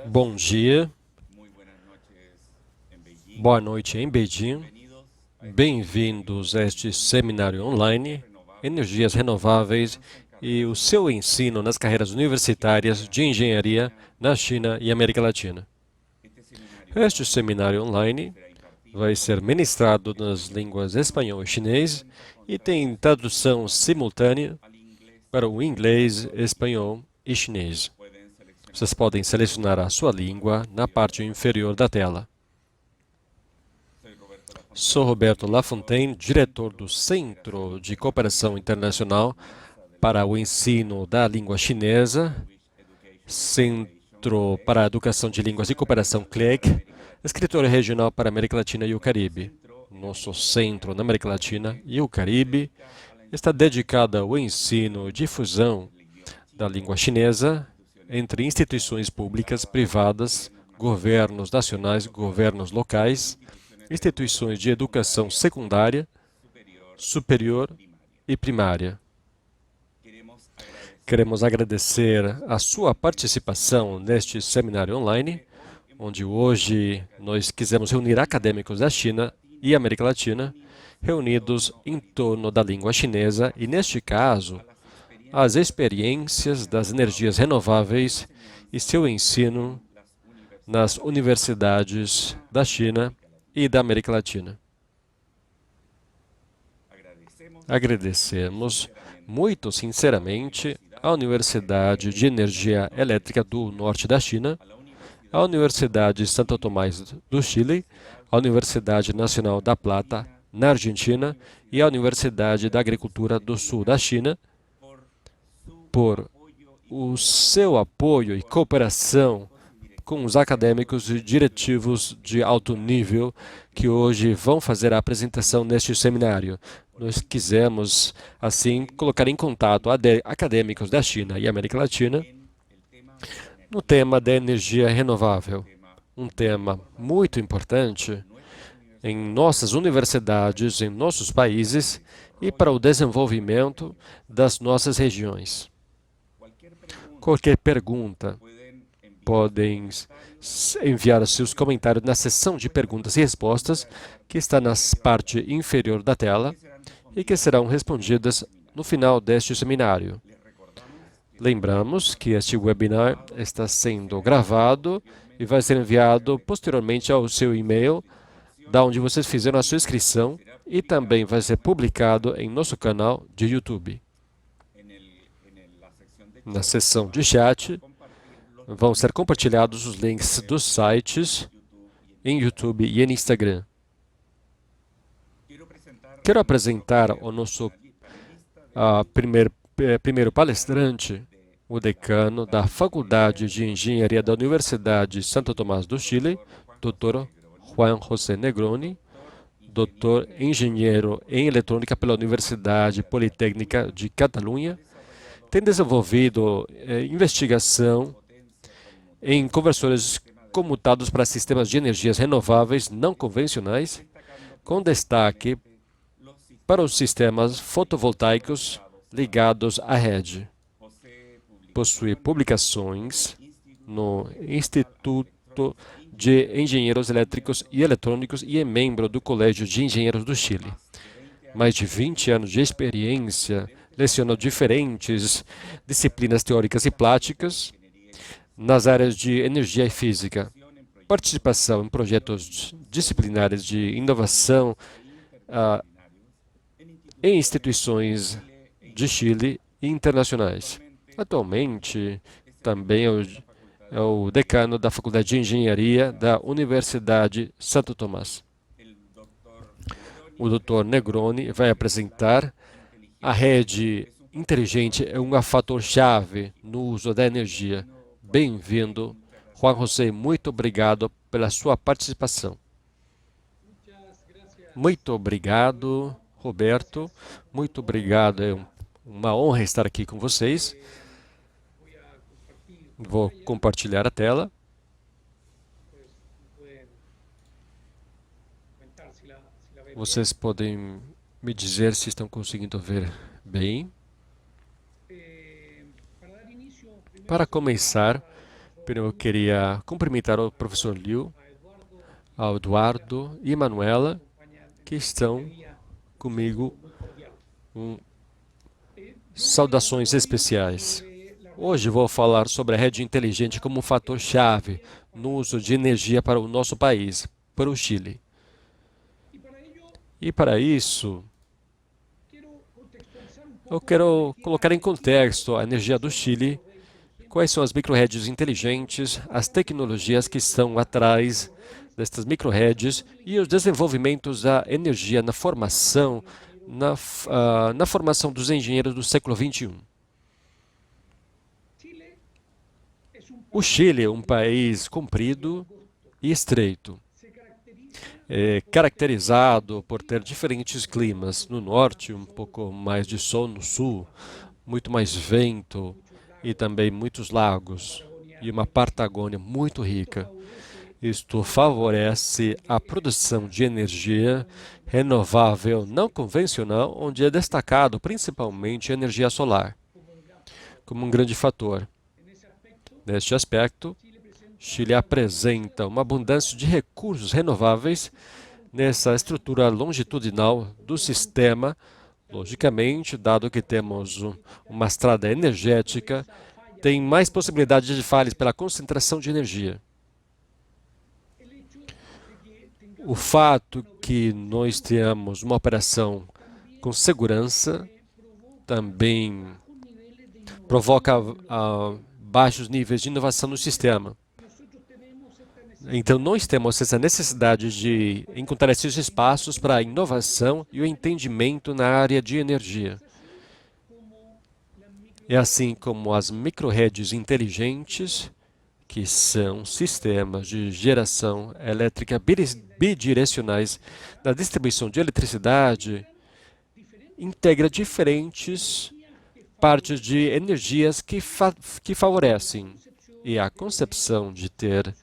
Bom dia, boa noite em Beijing. Bem-vindos a este seminário online, Energias Renováveis e o seu ensino nas carreiras universitárias de engenharia na China e América Latina. Este seminário online vai ser ministrado nas línguas espanhol e chinês e tem tradução simultânea para o inglês, espanhol e chinês. Vocês podem selecionar a sua língua na parte inferior da tela. Sou Roberto Lafontaine, diretor do Centro de Cooperação Internacional para o Ensino da Língua Chinesa, Centro para a Educação de Línguas e Cooperação CLEC, escritório regional para a América Latina e o Caribe. Nosso centro na América Latina e o Caribe está dedicado ao ensino e difusão da língua chinesa entre instituições públicas, privadas, governos nacionais, governos locais, instituições de educação secundária, superior e primária. Queremos agradecer a sua participação neste seminário online, onde hoje nós quisemos reunir acadêmicos da China e América Latina, reunidos em torno da língua chinesa e, neste caso, as experiências das energias renováveis e seu ensino nas universidades da China e da América Latina. Agradecemos muito sinceramente à Universidade de Energia Elétrica do Norte da China, à Universidade Santo Tomás do Chile, à Universidade Nacional da Plata, na Argentina, e à Universidade da Agricultura do Sul da China, por o seu apoio e cooperação com os acadêmicos e diretivos de alto nível que hoje vão fazer a apresentação neste seminário. Nós quisemos, assim, colocar em contato acadêmicos da China e América Latina no tema da energia renovável, um tema muito importante em nossas universidades, em nossos países e para o desenvolvimento das nossas regiões. Qualquer pergunta, podem enviar seus comentários na seção de perguntas e respostas, que está na parte inferior da tela, e que serão respondidas no final deste seminário. Lembramos que este webinar está sendo gravado e vai ser enviado posteriormente ao seu e-mail, da onde vocês fizeram a sua inscrição, e também vai ser publicado em nosso canal de YouTube. Na seção de chat, vão ser compartilhados os links dos sites em YouTube e em Instagram. Quero apresentar o nosso primeiro palestrante, o decano da Faculdade de Engenharia da Universidade Santo Tomás do Chile, Dr. Juan José Negroni, doutor engenheiro em eletrônica pela Universidade Politécnica de Catalunha, tem desenvolvido investigação em conversores comutados para sistemas de energias renováveis não convencionais, com destaque para os sistemas fotovoltaicos ligados à rede. Possui publicações no Instituto de Engenheiros Elétricos e Eletrônicos e é membro do Colégio de Engenheiros do Chile. Mais de 20 anos de experiência, lecionou diferentes disciplinas teóricas e práticas nas áreas de energia e física, participação em projetos disciplinares de inovação em instituições de Chile e internacionais. Atualmente, também é o decano da Faculdade de Engenharia da Universidade Santo Tomás. O Dr. Negroni vai apresentar a rede inteligente é um fator-chave no uso da energia. Bem-vindo, Juan José, muito obrigado pela sua participação. Muito obrigado, Roberto, muito obrigado, é uma honra estar aqui com vocês. Vou compartilhar a tela. Vocês podem me dizer se estão conseguindo ver bem. Para começar, Primeiro, eu queria cumprimentar o professor Liu, ao Eduardo e Manuela, que estão comigo. Saudações especiais. Hoje vou falar sobre a rede inteligente como um fator-chave no uso de energia para o nosso país, para o Chile. E para isso, eu quero colocar em contexto a energia do Chile, quais são as microredes inteligentes, as tecnologias que estão atrás destas microredes e os desenvolvimentos da energia na formação, na formação dos engenheiros do século XXI. O Chile é um país comprido e estreito, caracterizado por ter diferentes climas. No norte, um pouco mais de sol, no sul, muito mais vento e também muitos lagos e uma Patagônia muito rica. Isto favorece a produção de energia renovável não convencional, onde é destacado principalmente a energia solar, como um grande fator. Neste aspecto, Chile apresenta uma abundância de recursos renováveis nessa estrutura longitudinal do sistema. Logicamente, dado que temos uma estrada energética, tem mais possibilidade de falhas pela concentração de energia. O fato que nós tenhamos uma operação com segurança também provoca baixos níveis de inovação no sistema. Então, nós temos essa necessidade de encontrar esses espaços para a inovação e o entendimento na área de energia. É assim como as microredes inteligentes, que são sistemas de geração elétrica bidirecionais na distribuição de eletricidade, integra diferentes partes de energias que favorecem. E a concepção de ter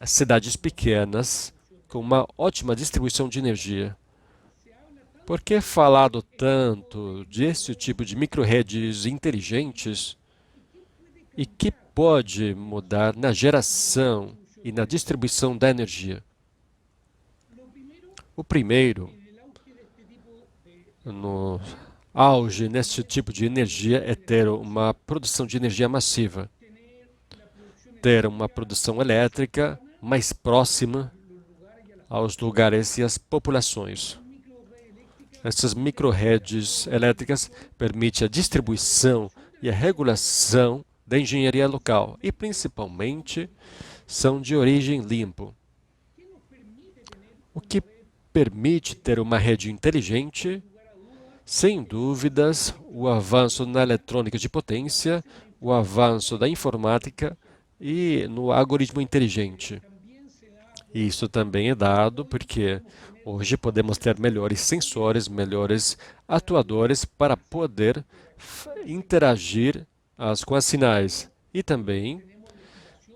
cidades pequenas com uma ótima distribuição de energia. Por que falado tanto desse tipo de microredes inteligentes e que pode mudar na geração e na distribuição da energia? O primeiro, no auge nesse tipo de energia, é ter uma produção de energia massiva. Ter uma produção elétrica mais próxima aos lugares e às populações. Essas microredes elétricas permitem a distribuição e a regulação da engenharia local e, principalmente, são de origem limpa. O que permite ter uma rede inteligente, sem dúvidas, o avanço na eletrônica de potência, o avanço da informática e no algoritmo inteligente. Isso também é dado porque hoje podemos ter melhores sensores, melhores atuadores para poder interagir com as sinais. E também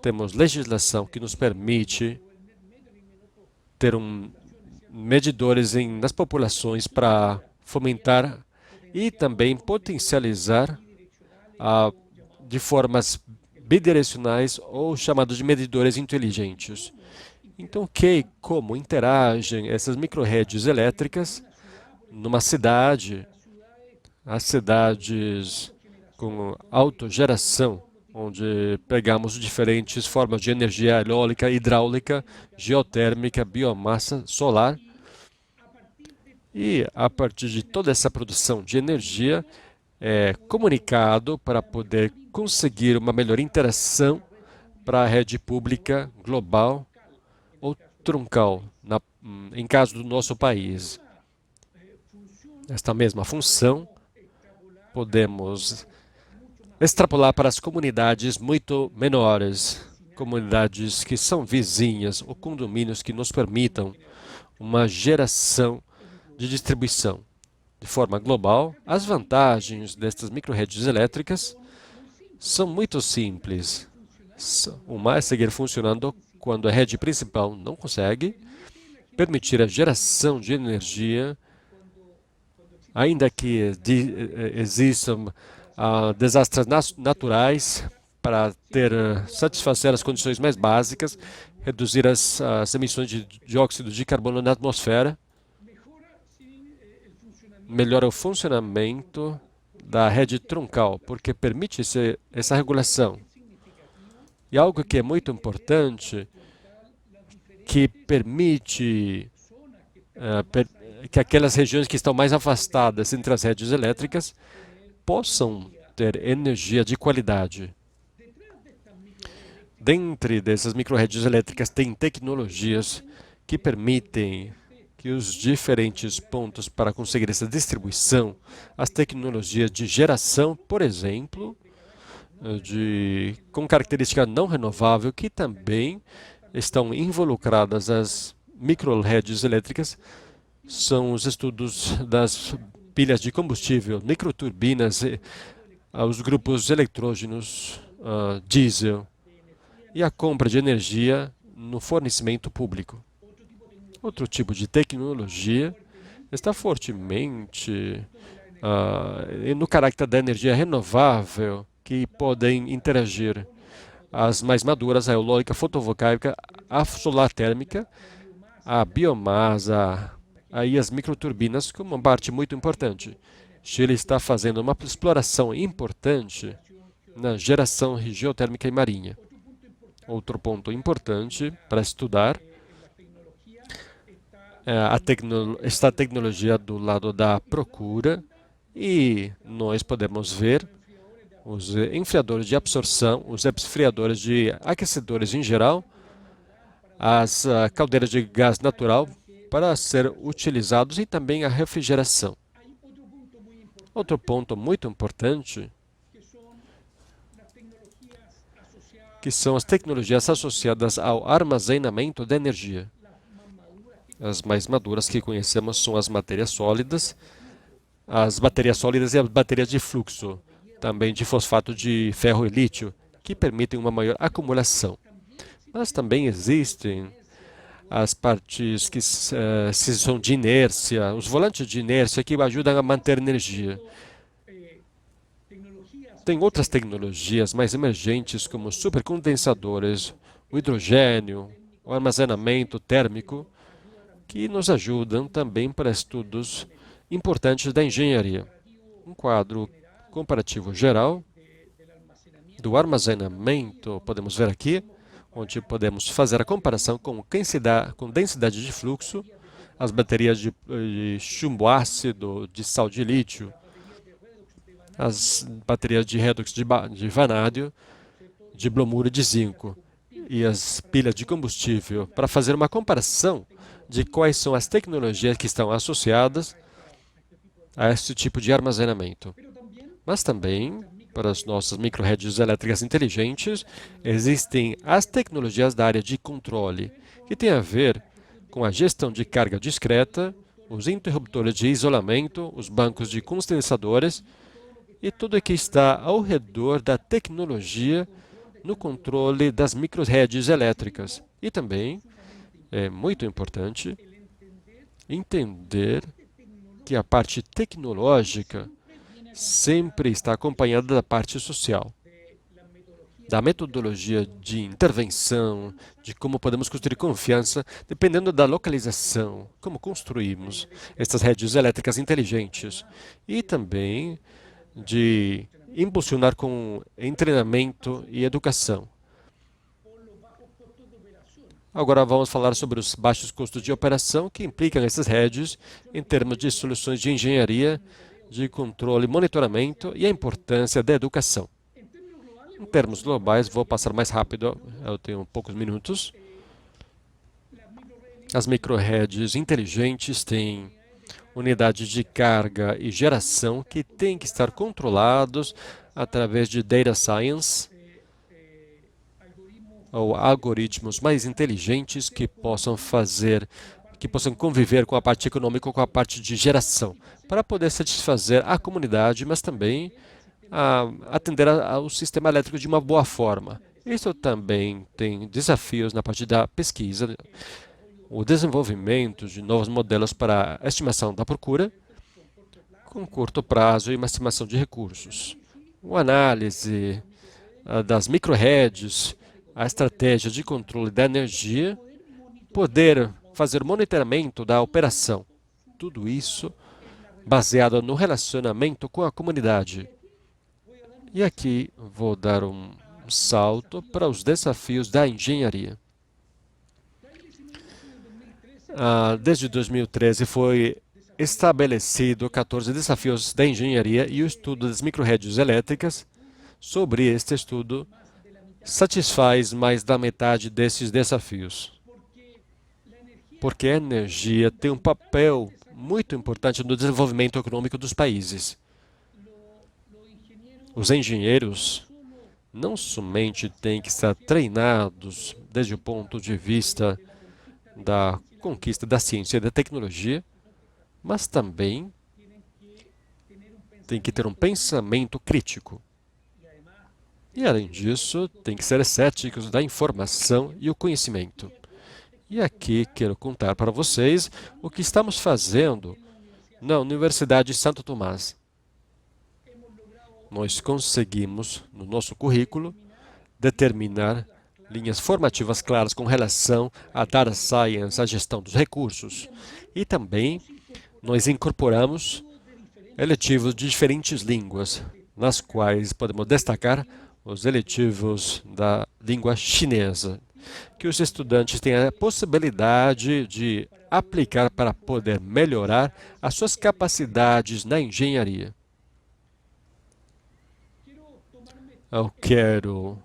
temos legislação que nos permite ter medidores nas populações para fomentar e também potencializar de formas bidirecionais ou chamados de medidores inteligentes. Então, como interagem essas microredes elétricas numa cidade, as cidades com autogeração, onde pegamos diferentes formas de energia eólica, hidráulica, geotérmica, biomassa, solar. E, a partir de toda essa produção de energia, é comunicado para poder conseguir uma melhor interação para a rede pública global ou truncal, em caso do nosso país. Esta mesma função podemos extrapolar para as comunidades muito menores, comunidades que são vizinhas ou condomínios que nos permitam uma geração de distribuição. De forma global, as vantagens destas microredes elétricas são muito simples. Uma é seguir funcionando quando a rede principal não consegue, permitir a geração de energia, ainda que existam desastres naturais, para satisfazer as condições mais básicas, reduzir as emissões de dióxido de carbono na atmosfera, melhora o funcionamento da rede troncal, porque permite essa regulação. E algo que é muito importante, que permite que aquelas regiões que estão mais afastadas entre as redes elétricas possam ter energia de qualidade. Dentre dessas micro-redes elétricas, tem tecnologias que permitem que os diferentes pontos para conseguir essa distribuição, as tecnologias de geração, por exemplo, com característica não renovável, que também estão involucradas as micro-redes elétricas, são os estudos das pilhas de combustível, microturbinas, os grupos eletrógenos, diesel, e a compra de energia no fornecimento público. Outro tipo de tecnologia está fortemente no caráter da energia renovável, que podem interagir as mais maduras, a eólica, fotovoltaica, a solar térmica, a biomassa, aí as microturbinas como uma parte muito importante. Chile está fazendo uma exploração importante na geração geotérmica e marinha. Outro ponto importante para estudar esta tecnologia do lado da procura, e nós podemos ver os enfriadores de absorção, os esfriadores de aquecedores em geral, as caldeiras de gás natural para ser utilizados e também a refrigeração. Outro ponto muito importante, que são as tecnologias associadas ao armazenamento de energia. As mais maduras que conhecemos são as baterias sólidas e as baterias de fluxo, também de fosfato de ferro e lítio, que permitem uma maior acumulação. Mas também existem as partes que são de inércia, os volantes de inércia que ajudam a manter energia. Tem outras tecnologias mais emergentes, como supercondensadores, o hidrogênio, o armazenamento térmico, que nos ajudam também para estudos importantes da engenharia. Um quadro comparativo geral do armazenamento, podemos ver aqui, onde podemos fazer a comparação com densidade de fluxo, as baterias de chumbo ácido, de sal de lítio, as baterias de redox de vanádio, de bromuro de zinco e as pilhas de combustível, para fazer uma comparação de quais são as tecnologias que estão associadas a esse tipo de armazenamento. Mas também, para as nossas micro-redes elétricas inteligentes, existem as tecnologias da área de controle, que tem a ver com a gestão de carga discreta, os interruptores de isolamento, os bancos de condensadores e tudo o que está ao redor da tecnologia no controle das micro-redes elétricas. E também é muito importante entender que a parte tecnológica sempre está acompanhada da parte social, da metodologia de intervenção, de como podemos construir confiança, dependendo da localização, como construímos essas redes elétricas inteligentes, e também de impulsionar com treinamento e educação. Agora vamos falar sobre os baixos custos de operação que implicam essas redes em termos de soluções de engenharia, de controle, monitoramento e a importância da educação. Em termos globais, vou passar mais rápido, eu tenho poucos minutos. As micro-redes inteligentes têm unidades de carga e geração que têm que estar controlados através de data science, ou algoritmos mais inteligentes que possam conviver com a parte econômica ou com a parte de geração, para poder satisfazer a comunidade, mas também atender ao sistema elétrico de uma boa forma. Isso também tem desafios na parte da pesquisa, o desenvolvimento de novos modelos para a estimação da procura, com curto prazo e uma estimação de recursos. Uma análise das microredes, a estratégia de controle da energia, poder fazer monitoramento da operação. Tudo isso baseado no relacionamento com a comunidade. E aqui vou dar um salto para os desafios da engenharia. Desde 2013 foi estabelecido 14 desafios da engenharia e o estudo das microredes elétricas. Sobre este estudo, satisfaz mais da metade desses desafios. Porque a energia tem um papel muito importante no desenvolvimento econômico dos países. Os engenheiros não somente têm que estar treinados desde o ponto de vista da conquista da ciência e da tecnologia, mas também têm que ter um pensamento crítico. E, além disso, têm que ser céticos da informação e o conhecimento. E aqui quero contar para vocês o que estamos fazendo na Universidade de Santo Tomás. Nós conseguimos, no nosso currículo, determinar linhas formativas claras com relação à data science, à gestão dos recursos. E também nós incorporamos eletivos de diferentes línguas, nas quais podemos destacar os eletivos da língua chinesa, que os estudantes têm a possibilidade de aplicar para poder melhorar as suas capacidades na engenharia. Eu quero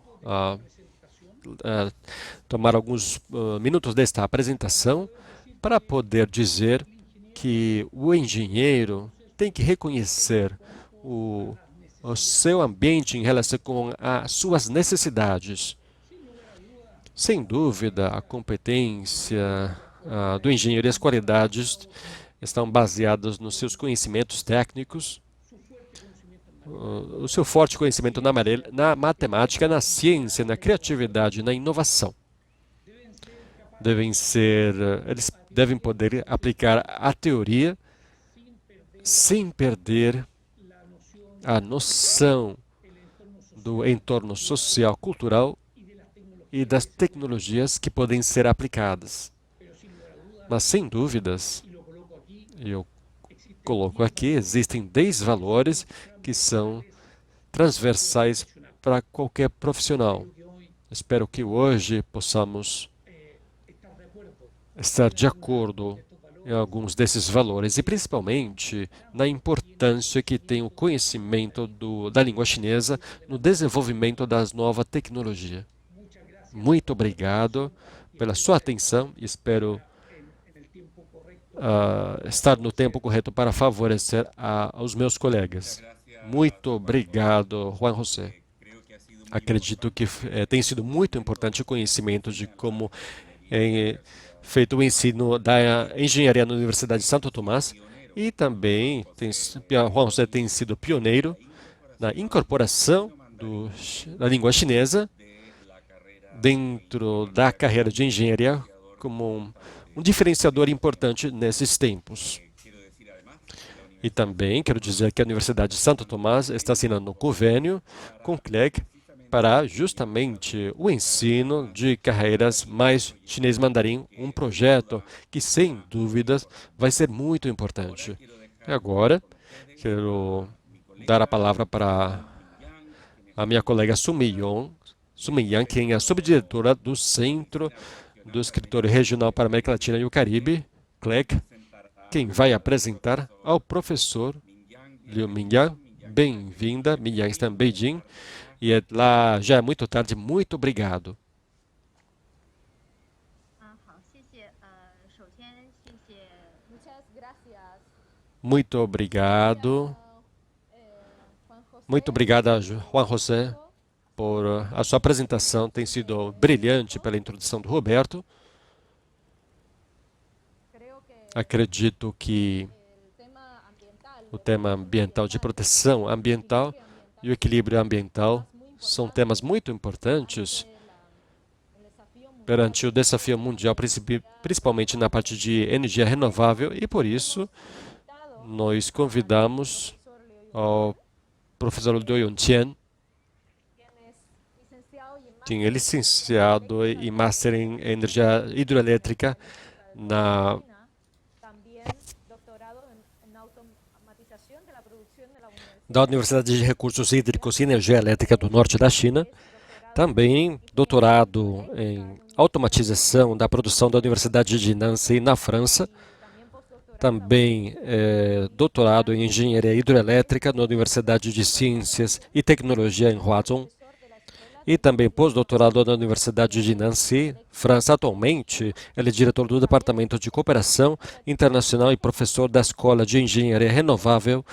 tomar alguns minutos desta apresentação para poder dizer que o engenheiro tem que reconhecer o seu ambiente em relação com as suas necessidades. Sem dúvida, a competência do engenheiro e as qualidades estão baseadas nos seus conhecimentos técnicos, o seu forte conhecimento na matemática, na ciência, na criatividade, na inovação. Eles devem poder aplicar a teoria sem perder a noção do entorno social, cultural e das tecnologias que podem ser aplicadas. Mas, sem dúvidas, eu coloco aqui, existem 10 valores que são transversais para qualquer profissional. Espero que hoje possamos estar de acordo em alguns desses valores, e principalmente na importância que tem o conhecimento da língua chinesa no desenvolvimento das novas tecnologias. Muito obrigado pela sua atenção e espero estar no tempo correto para favorecer aos meus colegas. Muito obrigado, Juan José. Acredito que tem sido muito importante o conhecimento de como é feito o ensino da engenharia na Universidade de Santo Tomás e também Juan José tem sido pioneiro na incorporação da língua chinesa dentro da carreira de engenharia como um diferenciador importante nesses tempos. E também quero dizer que a Universidade de Santo Tomás está assinando um convênio com o CLEG para justamente o ensino de carreiras mais chinês mandarim, um projeto que, sem dúvidas, vai ser muito importante. E agora, quero dar a palavra para a minha colega Sumi Yang, quem é a subdiretora do Centro do Escritório Regional para a América Latina e o Caribe, CLEG, quem vai apresentar ao professor Liu Mingyang. Bem-vinda, Mingyang está em Beijing, e lá já é muito tarde. Muito obrigado. Muito obrigado. Muito obrigado a Juan José por a sua apresentação. Tem sido brilhante pela introdução do Roberto. Acredito que o tema ambiental, de proteção ambiental e o equilíbrio ambiental são temas muito importantes perante o desafio mundial, principalmente na parte de energia renovável, e por isso nós convidamos ao professor Liu Yongqian, tinha licenciado e Master em Energia Hidroelétrica na da Universidade de Recursos Hídricos e Energia Elétrica do Norte da China. Também doutorado em automatização da produção da Universidade de Nancy, na França. Também doutorado em engenharia hidroelétrica na Universidade de Ciências e Tecnologia em Huazhong. E também pós-doutorado na Universidade de Nancy, França. Atualmente, ele é diretor do Departamento de Cooperação Internacional e professor da Escola de Engenharia Renovável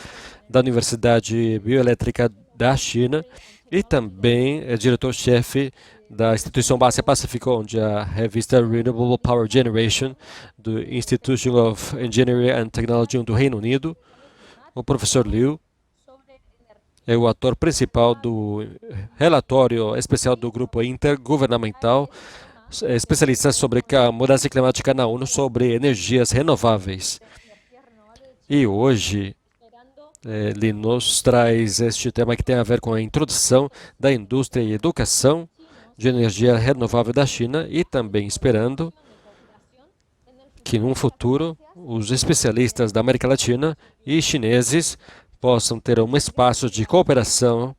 da Universidade Bioelétrica da China. E também é diretor-chefe da instituição Ásia Pacífico, onde a revista Renewable Power Generation, do Institution of Engineering and Technology do Reino Unido. O professor Liu é o ator principal do relatório especial do Grupo Intergovernamental, especialista sobre a mudança climática na ONU, sobre energias renováveis. E hoje ele nos traz este tema que tem a ver com a introdução da indústria e educação de energia renovável da China, e também esperando que, num futuro, os especialistas da América Latina e chineses possam ter um espaço de cooperação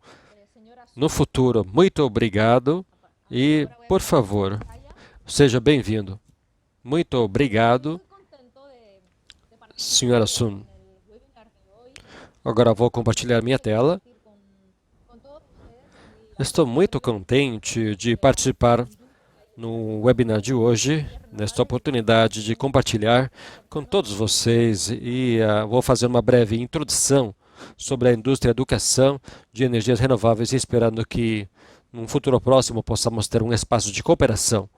no futuro. Muito obrigado e, por favor, seja bem-vindo. Muito obrigado, senhora Sun. Agora vou compartilhar minha tela. Estou muito contente de participar no webinar de hoje, nesta oportunidade de compartilhar com todos vocês, e vou fazer uma breve introdução sobre a indústria e educação de energias renováveis, esperando que, num futuro próximo, possamos ter um espaço de cooperação.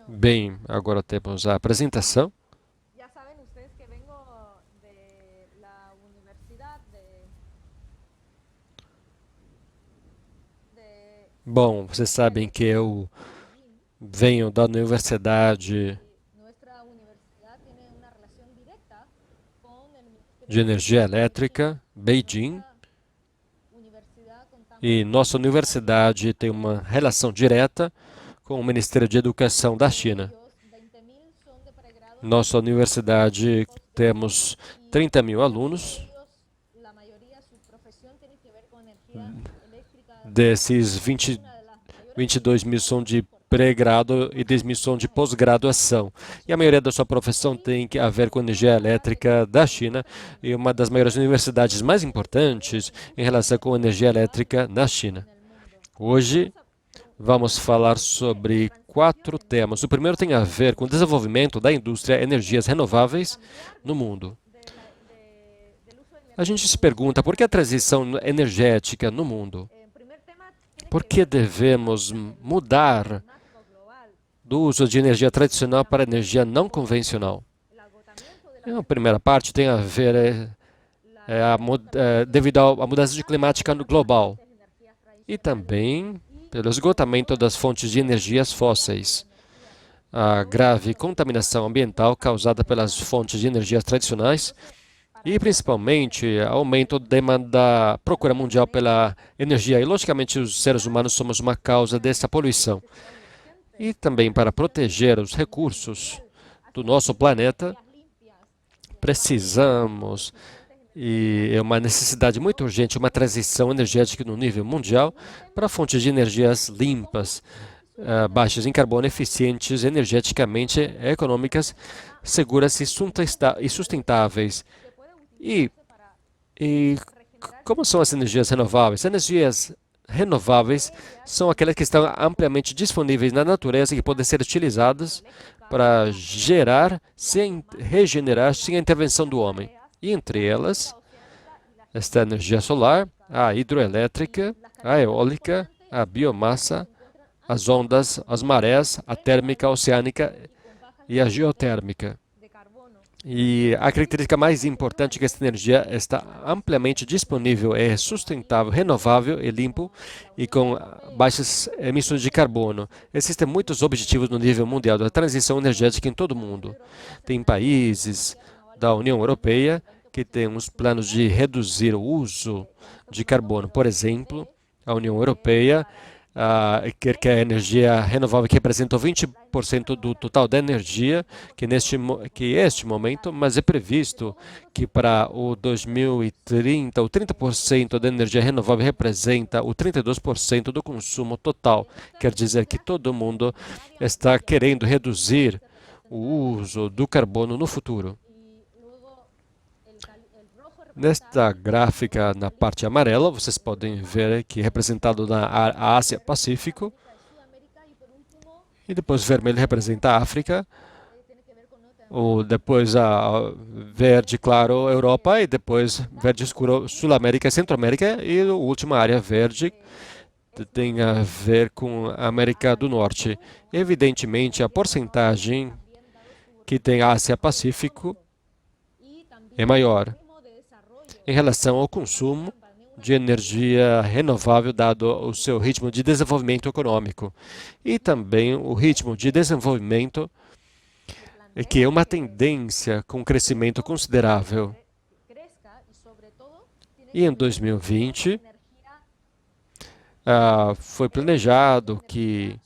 Bem, agora temos a apresentação. Bom, vocês sabem que eu venho da Universidade de Energia Elétrica, Beijing, e nossa universidade tem uma relação direta com o Ministério de Educação da China. Nossa universidade temos 30.000 alunos. Desses, 22.000 são de pré-grado e 10.000 são de pós-graduação. E a maioria da sua profissão tem a ver com energia elétrica da China, e uma das maiores universidades mais importantes em relação com energia elétrica na China. Hoje, vamos falar sobre 4 temas. O primeiro tem a ver com o desenvolvimento da indústria de energias renováveis no mundo. A gente se pergunta por que a transição energética no mundo? Por que devemos mudar do uso de energia tradicional para energia não convencional? A primeira parte tem a ver devido à mudança climática global e também pelo esgotamento das fontes de energias fósseis, a grave contaminação ambiental causada pelas fontes de energias tradicionais e, principalmente, aumento da demanda da procura mundial pela energia. E, logicamente, os seres humanos somos uma causa dessa poluição. E também para proteger os recursos do nosso planeta, precisamos, e é uma necessidade muito urgente, uma transição energética no nível mundial para fontes de energias limpas, baixas em carbono, eficientes, energeticamente econômicas, seguras e sustentáveis. E como são as energias renováveis? As energias renováveis são aquelas que estão amplamente disponíveis na natureza e que podem ser utilizadas para gerar, sem regenerar, sem a intervenção do homem. E entre elas, esta energia solar, a hidroelétrica, a eólica, a biomassa, as ondas, as marés, a térmica oceânica e a geotérmica. E a característica mais importante é que esta energia está amplamente disponível, é sustentável, renovável e limpo e com baixas emissões de carbono. Existem muitos objetivos no nível mundial da transição energética em todo o mundo. Tem países da União Europeia que têm uns planos de reduzir o uso de carbono. Por exemplo, a União Europeia quer que a energia renovável que representa 20% do total da energia, que este momento, mas é previsto que para o 2030, o 30% da energia renovável representa o 32% do consumo total. Quer dizer que todo mundo está querendo reduzir o uso do carbono no futuro. Nesta gráfica, na parte amarela, vocês podem ver que é representado na Ásia-Pacífico, e depois vermelho representa a África, ou depois a verde claro Europa, e depois verde escuro Sul-América e Centro-América, e a última área verde tem a ver com a América do Norte. Evidentemente, a porcentagem que tem Ásia-Pacífico é maior em relação ao consumo de energia renovável, dado o seu ritmo de desenvolvimento econômico. E também o ritmo de desenvolvimento, que é uma tendência com crescimento considerável. E em 2020, foi planejado que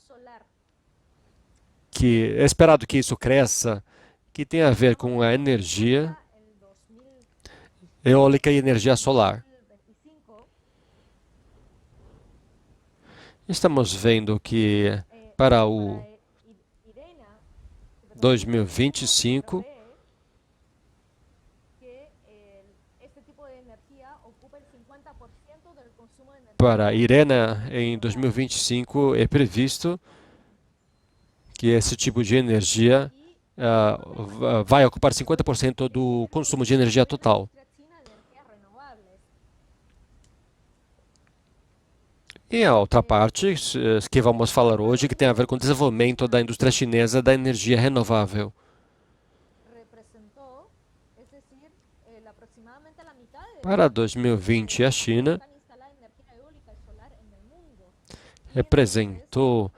é esperado que isso cresça, que tem a ver com a energia eólica e energia solar. Estamos vendo que para o 2025, para Irena, em 2025, é previsto que esse tipo de energia vai ocupar 50% do consumo de energia total. E a outra parte que vamos falar hoje, que tem a ver com o desenvolvimento da indústria chinesa da energia renovável. Para 2020, a China representou,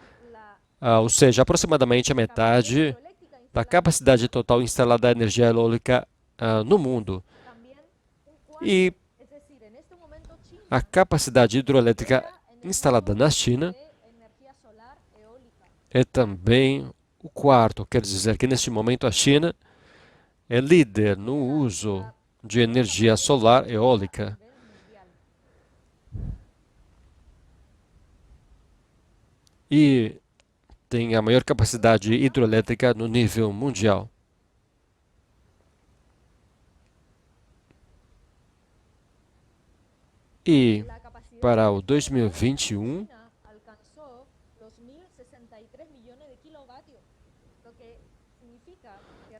ou seja, aproximadamente a metade da capacidade total instalada de energia eólica no mundo. E a capacidade hidroelétrica instalada na China é também o quarto. Quer dizer que, neste momento, a China é líder no uso de energia solar eólica. E tem a maior capacidade hidroelétrica no nível mundial. E para o 2021,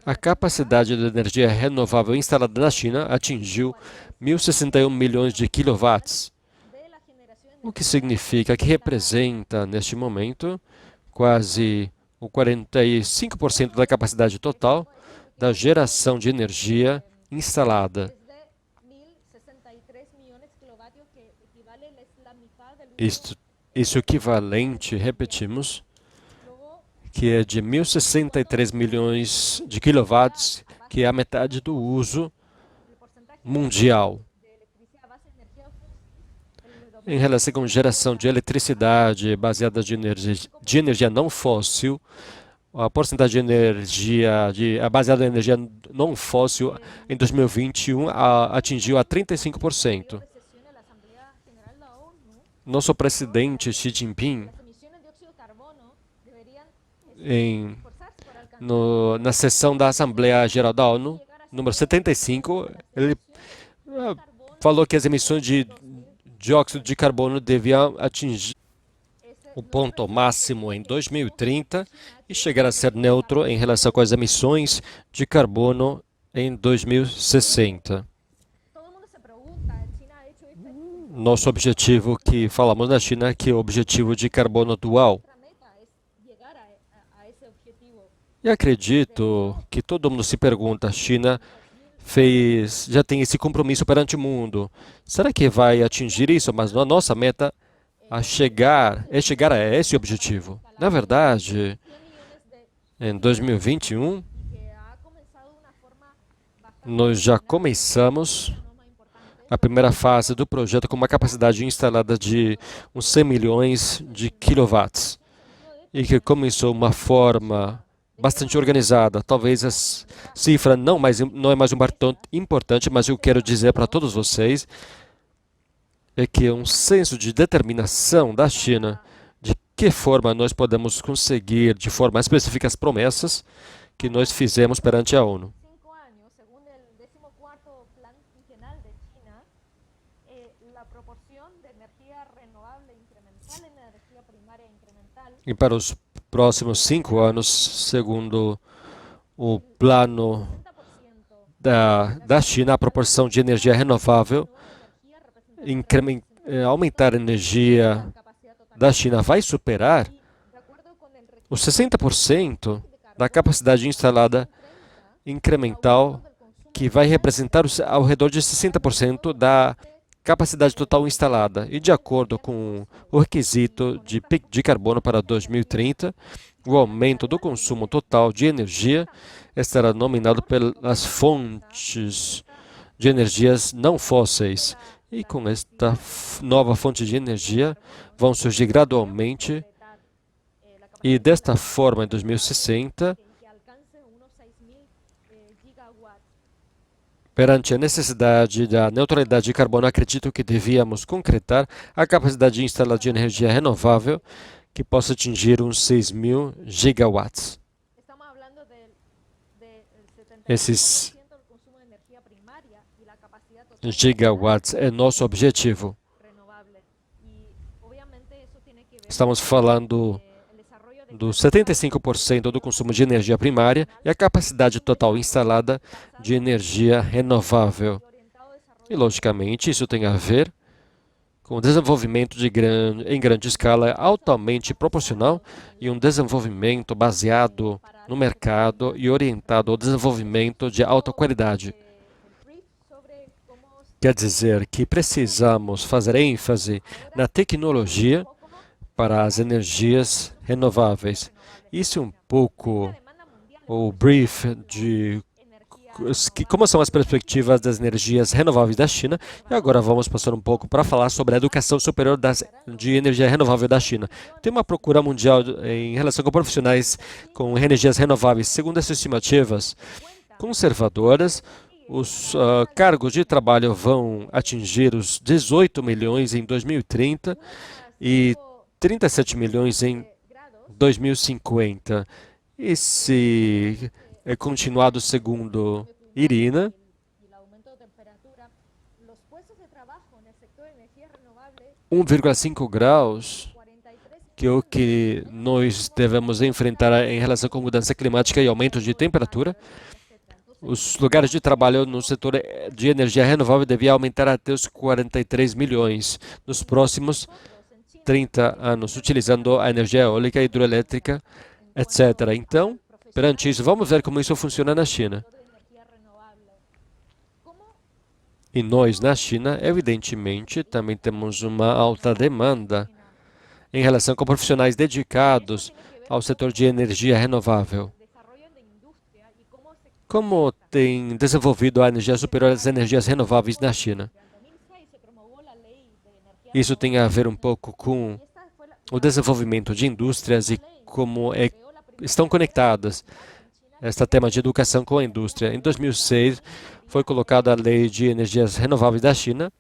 a capacidade de energia renovável instalada na China atingiu 1.061 milhões de quilowatts, o que significa que representa, neste momento, quase o 45% da capacidade total da geração de energia instalada. Isso equivalente, repetimos, que é de 1.063 milhões de quilowatts, que é a metade do uso mundial. Em relação com geração de eletricidade baseada de energia não fóssil, a porcentagem de energia baseada em energia não fóssil em 2021 atingiu a 35%. Nosso presidente Xi Jinping, na sessão da Assembleia Geral da ONU, número 75, ele falou que as emissões de dióxido de carbono deviam atingir o ponto máximo em 2030 e chegar a ser neutro em relação com as emissões de carbono em 2060. Nosso objetivo que falamos na China é que é o objetivo de carbono dual. E acredito que todo mundo se pergunta, a China já tem esse compromisso perante o mundo. Será que vai atingir isso? Mas a nossa meta é chegar a esse objetivo. Na verdade, em 2021, nós já começamos a primeira fase do projeto com uma capacidade instalada de uns 100 milhões de quilowatts e que começou uma forma bastante organizada. Talvez a cifra não é mais importante, mas eu quero dizer para todos vocês é que é um senso de determinação da China de que forma nós podemos conseguir, de forma específica, as promessas que nós fizemos perante a ONU. E para os próximos 5 anos, segundo o plano da China, a proporção de energia renovável, aumentar a energia da China vai superar os 60% da capacidade instalada incremental, que vai representar ao redor de 60% da capacidade total instalada. E de acordo com o requisito de carbono para 2030, o aumento do consumo total de energia estará nominado pelas fontes de energias não fósseis. E com esta nova fonte de energia vão surgir gradualmente e desta forma, em 2060, perante a necessidade da neutralidade de carbono, acredito que devíamos concretar a capacidade instalada de energia renovável que possa atingir uns 6.000 gigawatts. Esses gigawatts é nosso objetivo. Estamos falando dos 75% do consumo de energia primária e a capacidade total instalada de energia renovável. E, logicamente, isso tem a ver com o desenvolvimento em grande escala altamente proporcional e um desenvolvimento baseado no mercado e orientado ao desenvolvimento de alta qualidade. Quer dizer que precisamos fazer ênfase na tecnologia para as energias renováveis. Isso é um pouco o brief de como são as perspectivas das energias renováveis da China. E agora vamos passar um pouco para falar sobre a educação superior de energia renovável da China. Tem uma procura mundial em relação com profissionais com energias renováveis. Segundo as estimativas conservadoras, os cargos de trabalho vão atingir os 18 milhões em 2030 e 37 milhões em 2050. E se é continuado segundo Irina, 1,5 graus, que é o que nós devemos enfrentar em relação com mudança climática e aumento de temperatura. Os lugares de trabalho no setor de energia renovável deviam aumentar até os 43 milhões nos próximos 30 anos, utilizando a energia eólica, hidroelétrica, etc. Então, perante isso, vamos ver como isso funciona na China. E nós, na China, evidentemente, também temos uma alta demanda em relação com profissionais dedicados ao setor de energia renovável. Como tem desenvolvido a energia superior às energias renováveis na China? Isso tem a ver um pouco com o desenvolvimento de indústrias e como estão conectadas este tema de educação com a indústria. Em 2006, foi colocada a Lei de Energias Renováveis da China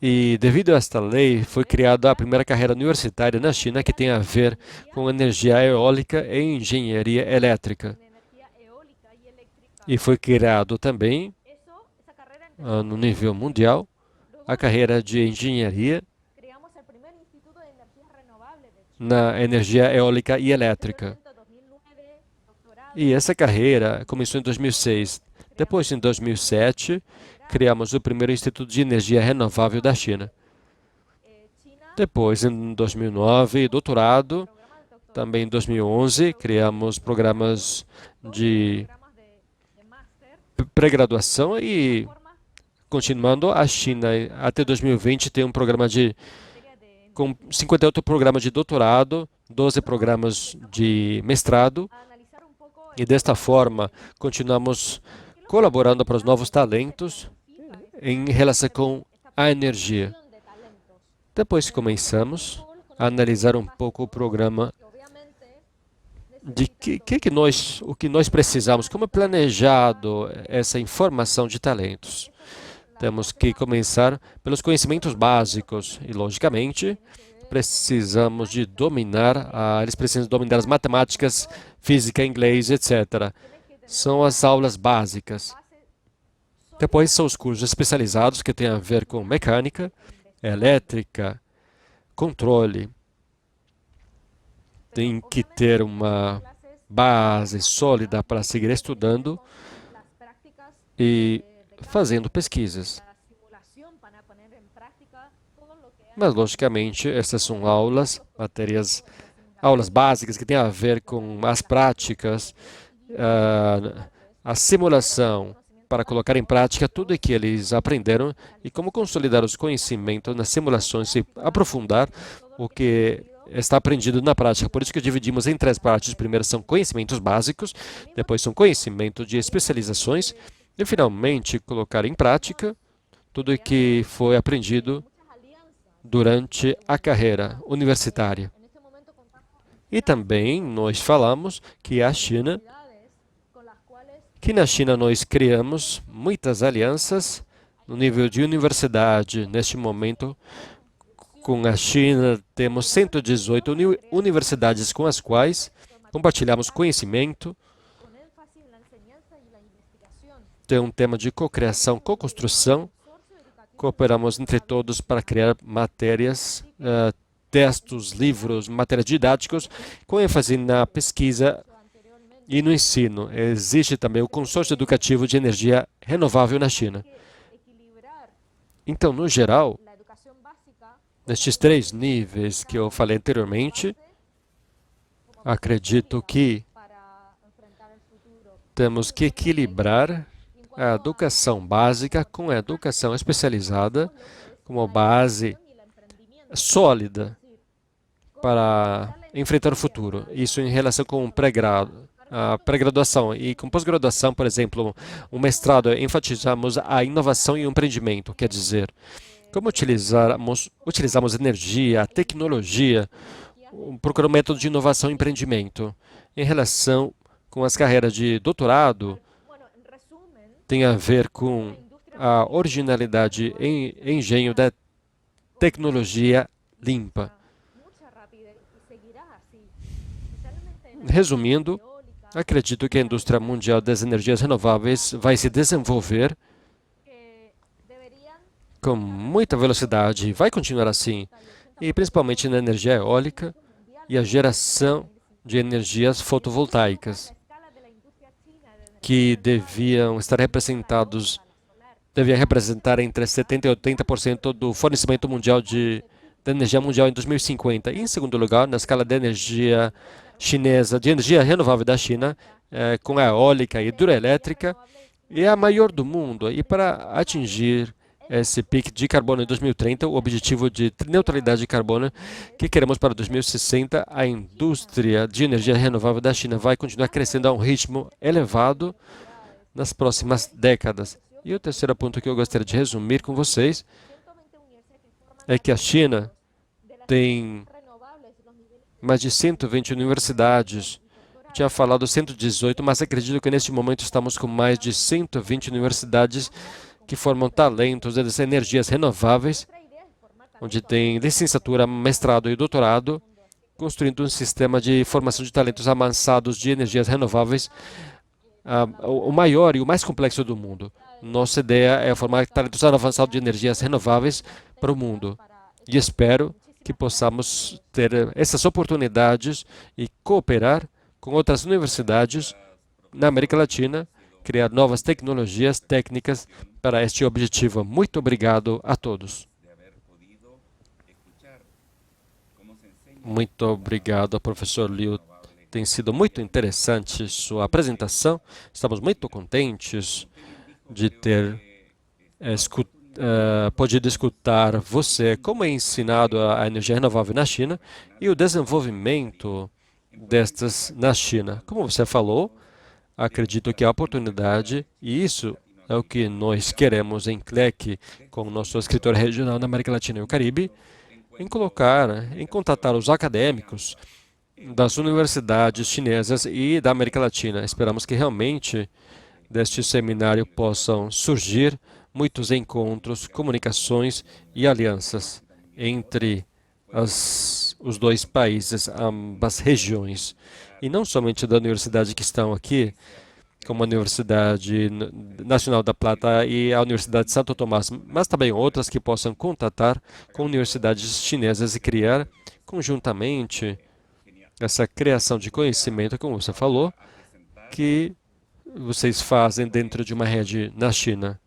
e, devido a esta lei, foi criada a primeira carreira universitária na China que tem a ver com energia eólica e engenharia elétrica. E foi criado também, no nível mundial, a carreira de engenharia na energia eólica e elétrica. E essa carreira começou em 2006. Depois, em 2007, criamos o primeiro Instituto de Energia Renovável da China. Depois, em 2009, doutorado Também em 2011, criamos programas de pré-graduação e, continuando, a China, até 2020, tem um programa com 58 programas de doutorado, 12 programas de mestrado, e desta forma continuamos colaborando para os novos talentos em relação com a energia. Depois começamos a analisar um pouco o programa de o que nós precisamos, como é planejado essa informação de talentos. Temos que começar pelos conhecimentos básicos e, logicamente, precisamos de eles precisam dominar as matemáticas, física, inglês, etc. São as aulas básicas. Depois são os cursos especializados que têm a ver com mecânica, elétrica, controle. Tem que ter uma base sólida para seguir estudando e fazendo pesquisas. Mas, logicamente, essas são aulas básicas que têm a ver com as práticas, a simulação, para colocar em prática tudo o que eles aprenderam e como consolidar os conhecimentos nas simulações e aprofundar o que está aprendido na prática. Por isso que dividimos em 3 partes. Primeiro são conhecimentos básicos, depois são conhecimentos de especializações e, finalmente, colocar em prática tudo o que foi aprendido durante a carreira universitária. E também nós falamos que na China nós criamos muitas alianças no nível de universidade. Neste momento, com a China, temos 118 universidades com as quais compartilhamos conhecimento. Tem um tema de cocriação, co-construção. Cooperamos entre todos para criar matérias, textos, livros, matérias didáticos, com ênfase na pesquisa e no ensino. Existe também o Consórcio Educativo de Energia Renovável na China. Então, no geral, nestes 3 níveis que eu falei anteriormente, acredito que temos que equilibrar a educação básica com a educação especializada como base sólida para enfrentar o futuro. Isso em relação com a pré-graduação. E com pós-graduação, por exemplo, um mestrado, enfatizamos a inovação e o empreendimento, quer dizer, como utilizamos energia, a tecnologia, procurar um método de inovação e empreendimento. Em relação com as carreiras de doutorado, tem a ver com a originalidade e engenho da tecnologia limpa. Resumindo, acredito que a indústria mundial das energias renováveis vai se desenvolver com muita velocidade e vai continuar assim, e principalmente na energia eólica e a geração de energias fotovoltaicas, que deviam representar entre 70% e 80% do fornecimento mundial de energia mundial em 2050. E, em segundo lugar, na escala de energia chinesa, de energia renovável da China, com a eólica e hidroelétrica, é a maior do mundo. E para atingir esse pico de carbono em 2030, o objetivo de neutralidade de carbono que queremos para 2060, a indústria de energia renovável da China vai continuar crescendo a um ritmo elevado nas próximas décadas. E o terceiro ponto que eu gostaria de resumir com vocês é que a China tem mais de 120 universidades. Eu tinha falado 118, mas acredito que neste momento estamos com mais de 120 universidades que formam talentos das energias renováveis, onde tem licenciatura, mestrado e doutorado, construindo um sistema de formação de talentos avançados de energias renováveis, o maior e o mais complexo do mundo. Nossa ideia é formar talentos avançados de energias renováveis para o mundo. E espero que possamos ter essas oportunidades e cooperar com outras universidades na América Latina, criar novas tecnologias técnicas para este objetivo. Muito obrigado a todos. Muito obrigado, professor Liu. Tem sido muito interessante sua apresentação. Estamos muito contentes de ter podido escutar você como é ensinado a energia renovável na China e o desenvolvimento destas na China. Como você falou, acredito que a oportunidade, e isso é o que nós queremos em CLEC, com o nosso escritório regional na América Latina e o Caribe, em contatar os acadêmicos das universidades chinesas e da América Latina. Esperamos que realmente deste seminário possam surgir muitos encontros, comunicações e alianças entre os dois países, ambas regiões. E não somente da universidade que estão aqui, como a Universidade Nacional da Plata e a Universidade de Santo Tomás, mas também outras que possam contatar com universidades chinesas e criar conjuntamente essa criação de conhecimento, como você falou, que vocês fazem dentro de uma rede na China.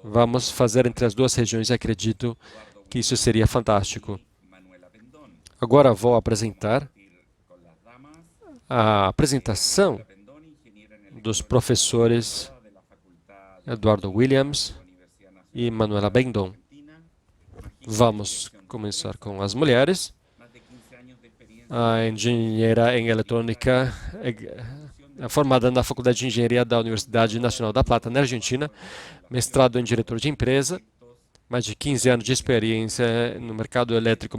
Vamos fazer entre as duas regiões, acredito que isso seria fantástico. Agora vou apresentar a apresentação dos professores Eduardo Williams e Manuela Bendon. Vamos começar com as mulheres. A engenheira em eletrônica formada na Faculdade de Engenharia da Universidade Nacional da Plata, na Argentina, mestrado em diretor de empresa, mais de 15 anos de experiência no mercado elétrico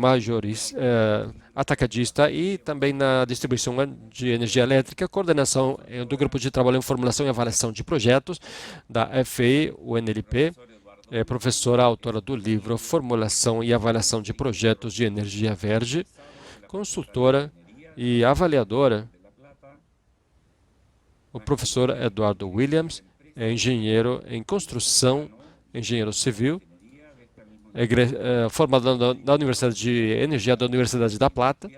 atacadista e também na distribuição de energia elétrica, coordenação do grupo de trabalho em formulação e avaliação de projetos da FEI, UNLP, é professora autora do livro Formulação e Avaliação de Projetos de Energia Verde, consultora e avaliadora. O professor Eduardo Williams é engenheiro em construção, engenheiro civil, formado na Universidade de Energia da Universidade da Plata,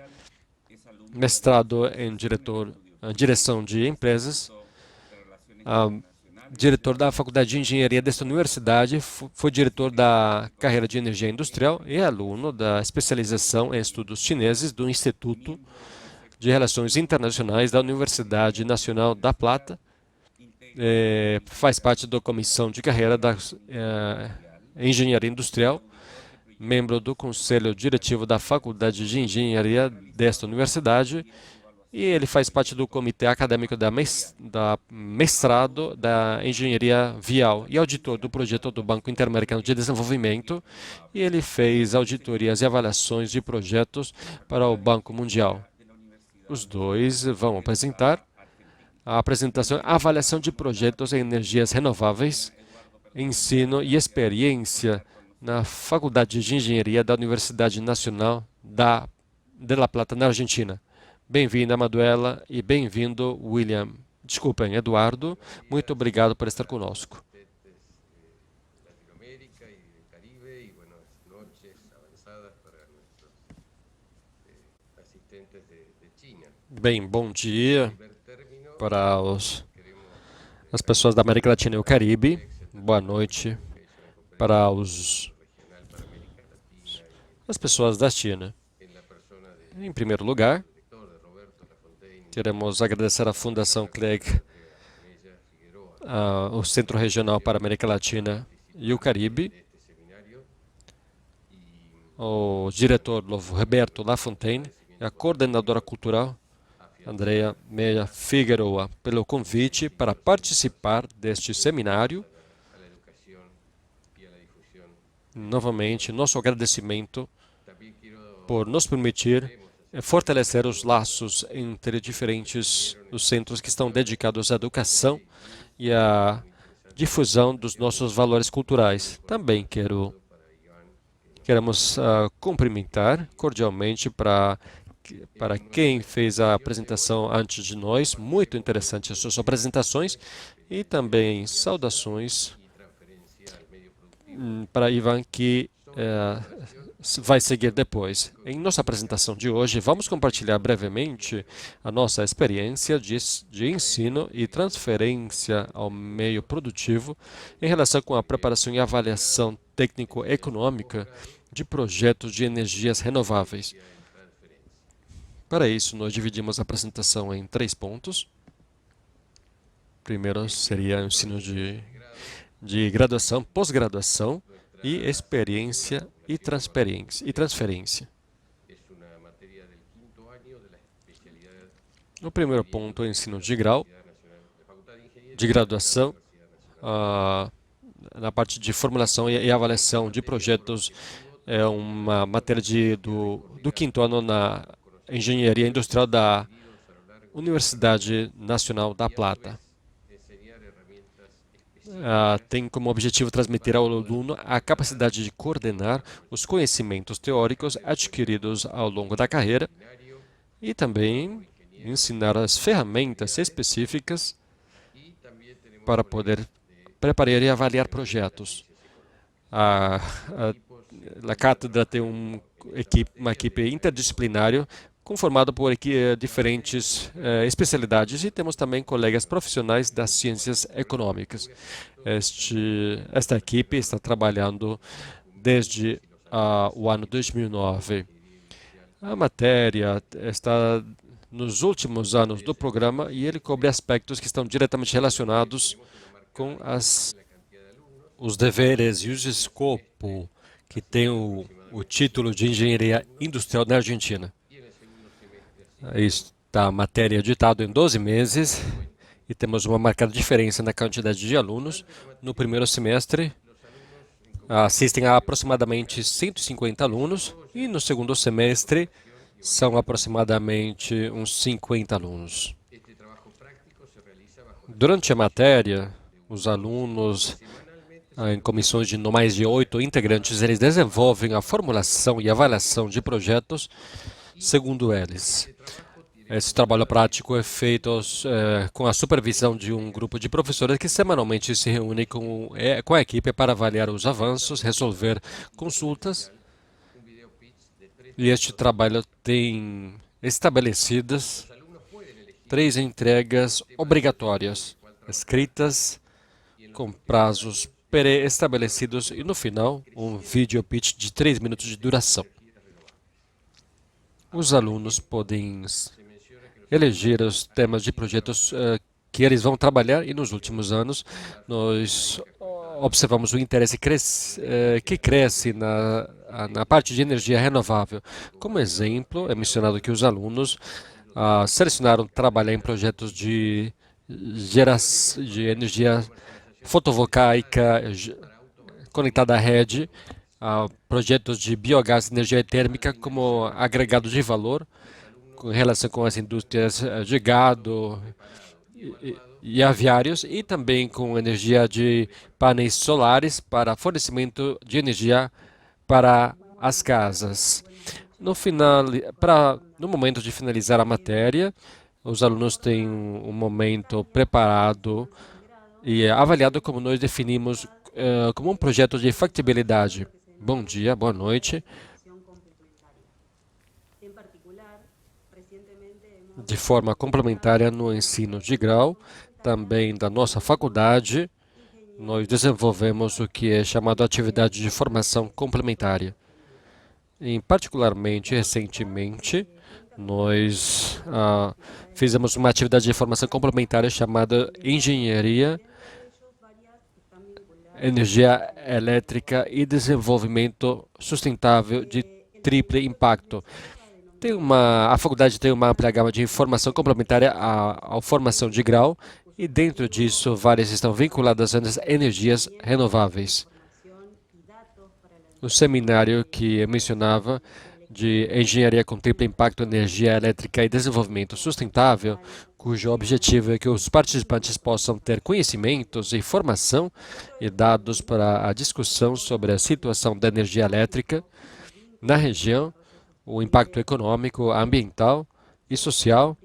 mestrado em direção de empresas, diretor da Faculdade de Engenharia desta universidade, foi diretor da carreira de Energia Industrial e aluno da especialização em estudos chineses do Instituto de Relações Internacionais da Universidade Nacional da Plata. Faz parte da comissão de carreira da Engenharia Industrial, membro do Conselho Diretivo da Faculdade de Engenharia desta universidade, e ele faz parte do comitê acadêmico da mestrado da Engenharia Vial e auditor do projeto do Banco Interamericano de Desenvolvimento, e ele fez auditorias e avaliações de projetos para o Banco Mundial. Os dois vão apresentar a apresentação Avaliação de Projetos em Energias Renováveis, Ensino e Experiência na Faculdade de Engenharia da Universidade Nacional de La Plata, na Argentina. Bem-vinda, Manuela, e bem-vindo, Eduardo. Muito obrigado por estar conosco. Bem, bom dia para as pessoas da América Latina e o Caribe. Boa noite para as pessoas da China. Em primeiro lugar, queremos agradecer à Fundação CLEC, o Centro Regional para a América Latina e o Caribe, o diretor Roberto Lafontaine e a coordenadora cultural Andrea Meia Figueroa pelo convite para participar deste seminário. Novamente, nosso agradecimento por nos permitir fortalecer os laços entre os centros que estão dedicados à educação e à difusão dos nossos valores culturais. Também queremos cumprimentar cordialmente para quem fez a apresentação antes de nós. Muito interessante as suas apresentações, e também saudações para Ivan, que vai seguir depois. Em nossa apresentação de hoje, vamos compartilhar brevemente a nossa experiência de ensino e transferência ao meio produtivo em relação com a preparação e avaliação técnico-econômica de projetos de energias renováveis. Para isso, nós dividimos a apresentação em 3 pontos. Primeiro seria o ensino de graduação, pós-graduação e experiência e transferência. O primeiro ponto é o ensino de grau, de graduação, na parte de formulação e avaliação de projetos, é uma matéria do 5º ano na Engenharia Industrial da Universidade Nacional da Plata. Tem como objetivo transmitir ao aluno a capacidade de coordenar os conhecimentos teóricos adquiridos ao longo da carreira e também ensinar as ferramentas específicas para poder preparar e avaliar projetos. A cátedra tem uma equipe interdisciplinária conformada por diferentes especialidades e temos também colegas profissionais das ciências econômicas. Esta equipe está trabalhando desde o ano 2009. A matéria está nos últimos anos do programa e ele cobre aspectos que estão diretamente relacionados com os deveres e os escopos que tem o título de Engenharia Industrial na Argentina. Esta matéria é editada em 12 meses e temos uma marcada diferença na quantidade de alunos. No primeiro semestre, assistem a aproximadamente 150 alunos e no segundo semestre são aproximadamente uns 50 alunos. Durante a matéria, os alunos, em comissões de não mais de 8 integrantes, eles desenvolvem a formulação e avaliação de projetos segundo eles. Esse trabalho prático é feito com a supervisão de um grupo de professores que semanalmente se reúne com a equipe para avaliar os avanços, resolver consultas. E este trabalho tem estabelecidas 3 entregas obrigatórias, escritas com prazos pré-estabelecidos e, no final, um video pitch de 3 minutos de duração. Os alunos podem eleger os temas de projetos que eles vão trabalhar e, nos últimos anos, nós observamos o interesse que cresce na parte de energia renovável. Como exemplo, é mencionado que os alunos selecionaram trabalhar em projetos de energia fotovoltaica conectada à rede, projetos de biogás e energia térmica como agregado de valor, com relação com as indústrias de gado e aviários, e também com energia de painéis solares para fornecimento de energia para as casas. No momento de finalizar a matéria, os alunos têm um momento preparado e avaliado como nós definimos como um projeto de factibilidade. Bom dia, boa noite. De forma complementar no ensino de grau, também da nossa faculdade, nós desenvolvemos o que é chamado atividade de formação complementar. Particularmente, recentemente, nós fizemos uma atividade de formação complementar chamada Engenharia, Energia Elétrica e Desenvolvimento Sustentável de Triplo Impacto. A faculdade tem uma ampla gama de formação complementar à formação de grau e dentro disso várias estão vinculadas às energias renováveis. O seminário que eu mencionava de Engenharia com Triplo Impacto, Energia Elétrica e Desenvolvimento Sustentável, cujo objetivo é que os participantes possam ter conhecimentos, informação e dados para a discussão sobre a situação da energia elétrica na região, o impacto econômico, ambiental e social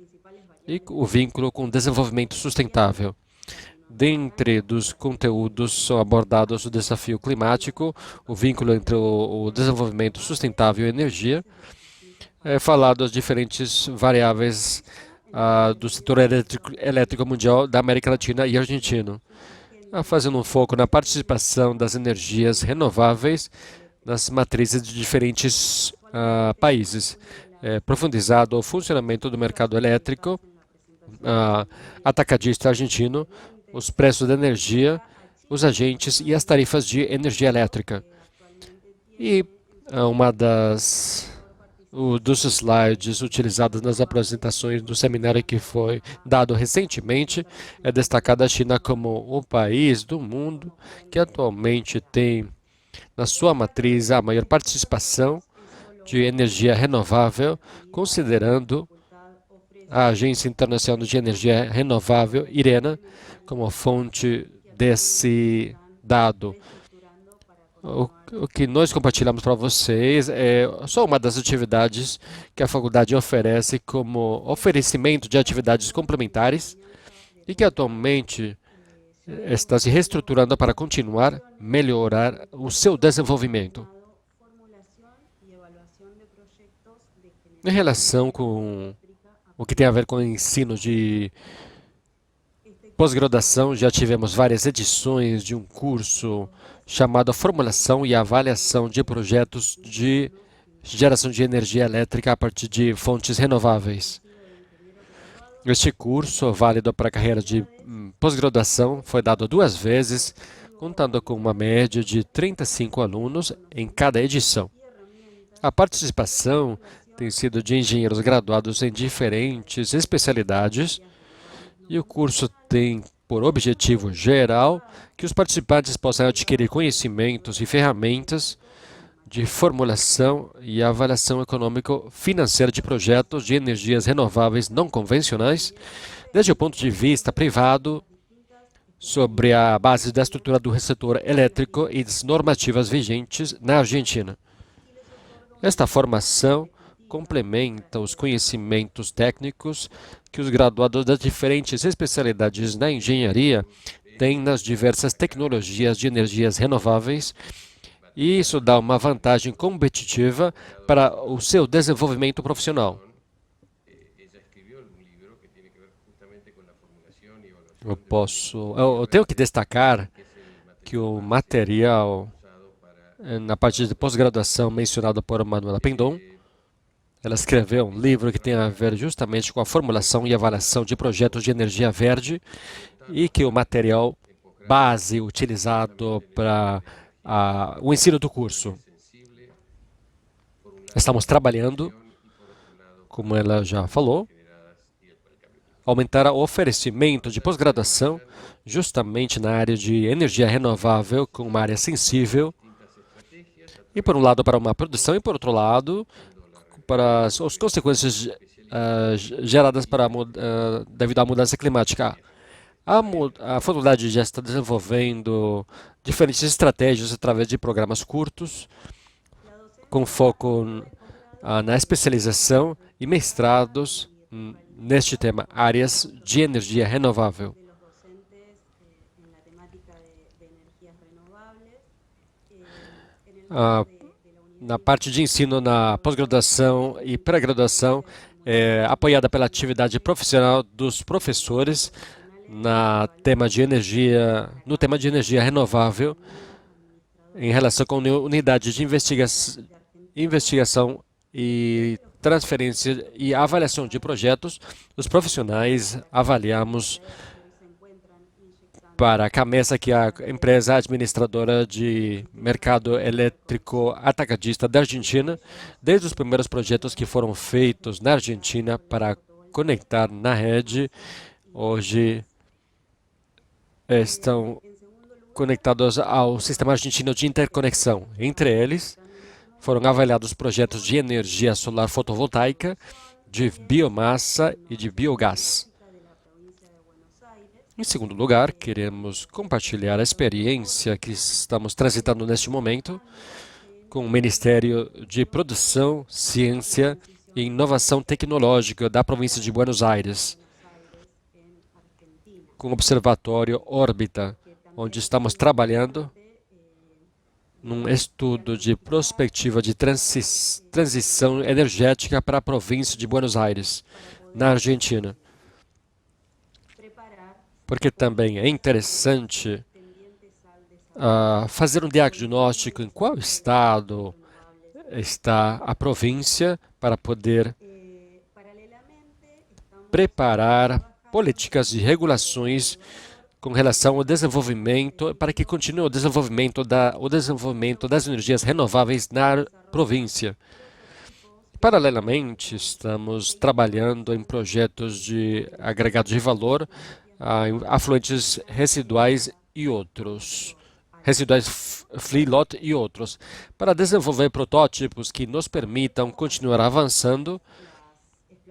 e o vínculo com o desenvolvimento sustentável. Dentre dos conteúdos são abordados o desafio climático, o vínculo entre o desenvolvimento sustentável e energia, falado as diferentes variáveis do setor elétrico mundial da América Latina e Argentina, fazendo um foco na participação das energias renováveis nas matrizes de diferentes países. profundizado o funcionamento do mercado elétrico atacadista argentino, os preços da energia, os agentes e as tarifas de energia elétrica. E uma dos slides utilizados nas apresentações do seminário que foi dado recentemente é destacada a China como o país do mundo que atualmente tem na sua matriz a maior participação de energia renovável, considerando a Agência Internacional de Energia Renovável, IRENA, como fonte desse dado. O que nós compartilhamos para vocês é só uma das atividades que a faculdade oferece como oferecimento de atividades complementares e que atualmente está se reestruturando para continuar melhorar o seu desenvolvimento. Em relação com o que tem a ver com o ensino de pós-graduação, já tivemos várias edições de um curso chamado Formulação e Avaliação de Projetos de Geração de Energia Elétrica a partir de fontes renováveis. Este curso, válido para a carreira de pós-graduação, foi dado 2 vezes, contando com uma média de 35 alunos em cada edição. A participação tem sido de engenheiros graduados em diferentes especialidades, e o curso tem por objetivo geral que os participantes possam adquirir conhecimentos e ferramentas de formulação e avaliação econômico-financeira de projetos de energias renováveis não convencionais, desde o ponto de vista privado, sobre a base da estrutura do setor elétrico e das normativas vigentes na Argentina. Esta formação complementa os conhecimentos técnicos que os graduados das diferentes especialidades na engenharia têm nas diversas tecnologias de energias renováveis, e isso dá uma vantagem competitiva para o seu desenvolvimento profissional. Eu tenho que destacar que o material na parte de pós-graduação mencionado por Manuela Pendon, ela escreveu um livro que tem a ver justamente com a formulação e avaliação de projetos de energia verde, e que o material base utilizado para o ensino do curso. Estamos trabalhando, como ela já falou, aumentar o oferecimento de pós-graduação justamente na área de energia renovável, com uma área sensível, e por um lado para uma produção, e por outro lado para as consequências geradas devido à mudança climática. A faculdade já está desenvolvendo diferentes estratégias através de programas curtos, com foco na especialização e mestrados neste tema, áreas de energia renovável. Na parte de ensino na pós-graduação e pré-graduação, apoiada pela atividade profissional dos professores no tema de energia renovável, em relação com unidade de investigação e transferência e avaliação de projetos. Os profissionais avaliamos para a CAMESA, que é a empresa administradora de mercado elétrico atacadista da Argentina, desde os primeiros projetos que foram feitos na Argentina para conectar na rede. Hoje estão conectados ao sistema argentino de interconexão. Entre eles, foram avaliados projetos de energia solar fotovoltaica, de biomassa e de biogás. Em segundo lugar, queremos compartilhar a experiência que estamos transitando neste momento com o Ministério de Produção, Ciência e Inovação Tecnológica da província de Buenos Aires, com o Observatório Órbita, onde estamos trabalhando num estudo de prospectiva de transição energética para a província de Buenos Aires, na Argentina. Porque também é interessante fazer um diagnóstico em qual estado está a província para poder preparar políticas e regulações com relação ao desenvolvimento, para que continue o desenvolvimento das energias renováveis na província. Paralelamente, estamos trabalhando em projetos de agregado de valor, afluentes residuais e outros, residuais flea lot e outros, para desenvolver protótipos que nos permitam continuar avançando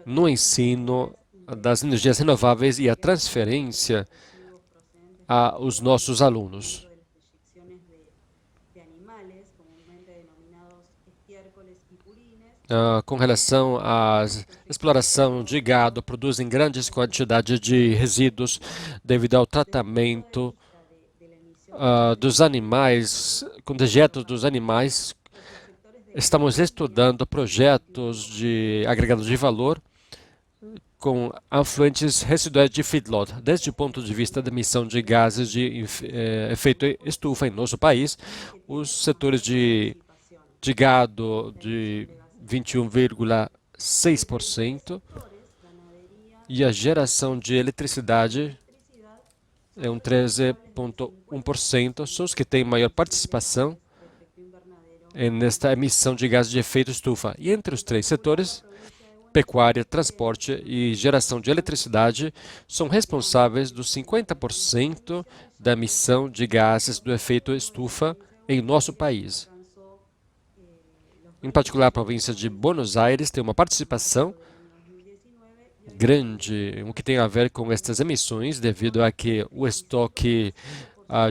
no ensino das energias renováveis e a transferência aos nossos alunos. Com relação à exploração de gado, produzem grandes quantidades de resíduos devido ao tratamento dos animais, com dejetos dos animais. Estamos estudando projetos de agregado de valor com afluentes residuais de feedlot. Desde o ponto de vista da emissão de gases de efeito estufa em nosso país, os setores de gado de 21,6% e a geração de eletricidade é 13,1%, são os que têm maior participação nesta emissão de gases de efeito estufa. E entre os três setores, pecuária, transporte e geração de eletricidade são responsáveis dos 50% da emissão de gases do efeito estufa em nosso país. Em particular, a província de Buenos Aires tem uma participação grande, o que tem a ver com estas emissões, devido a que o estoque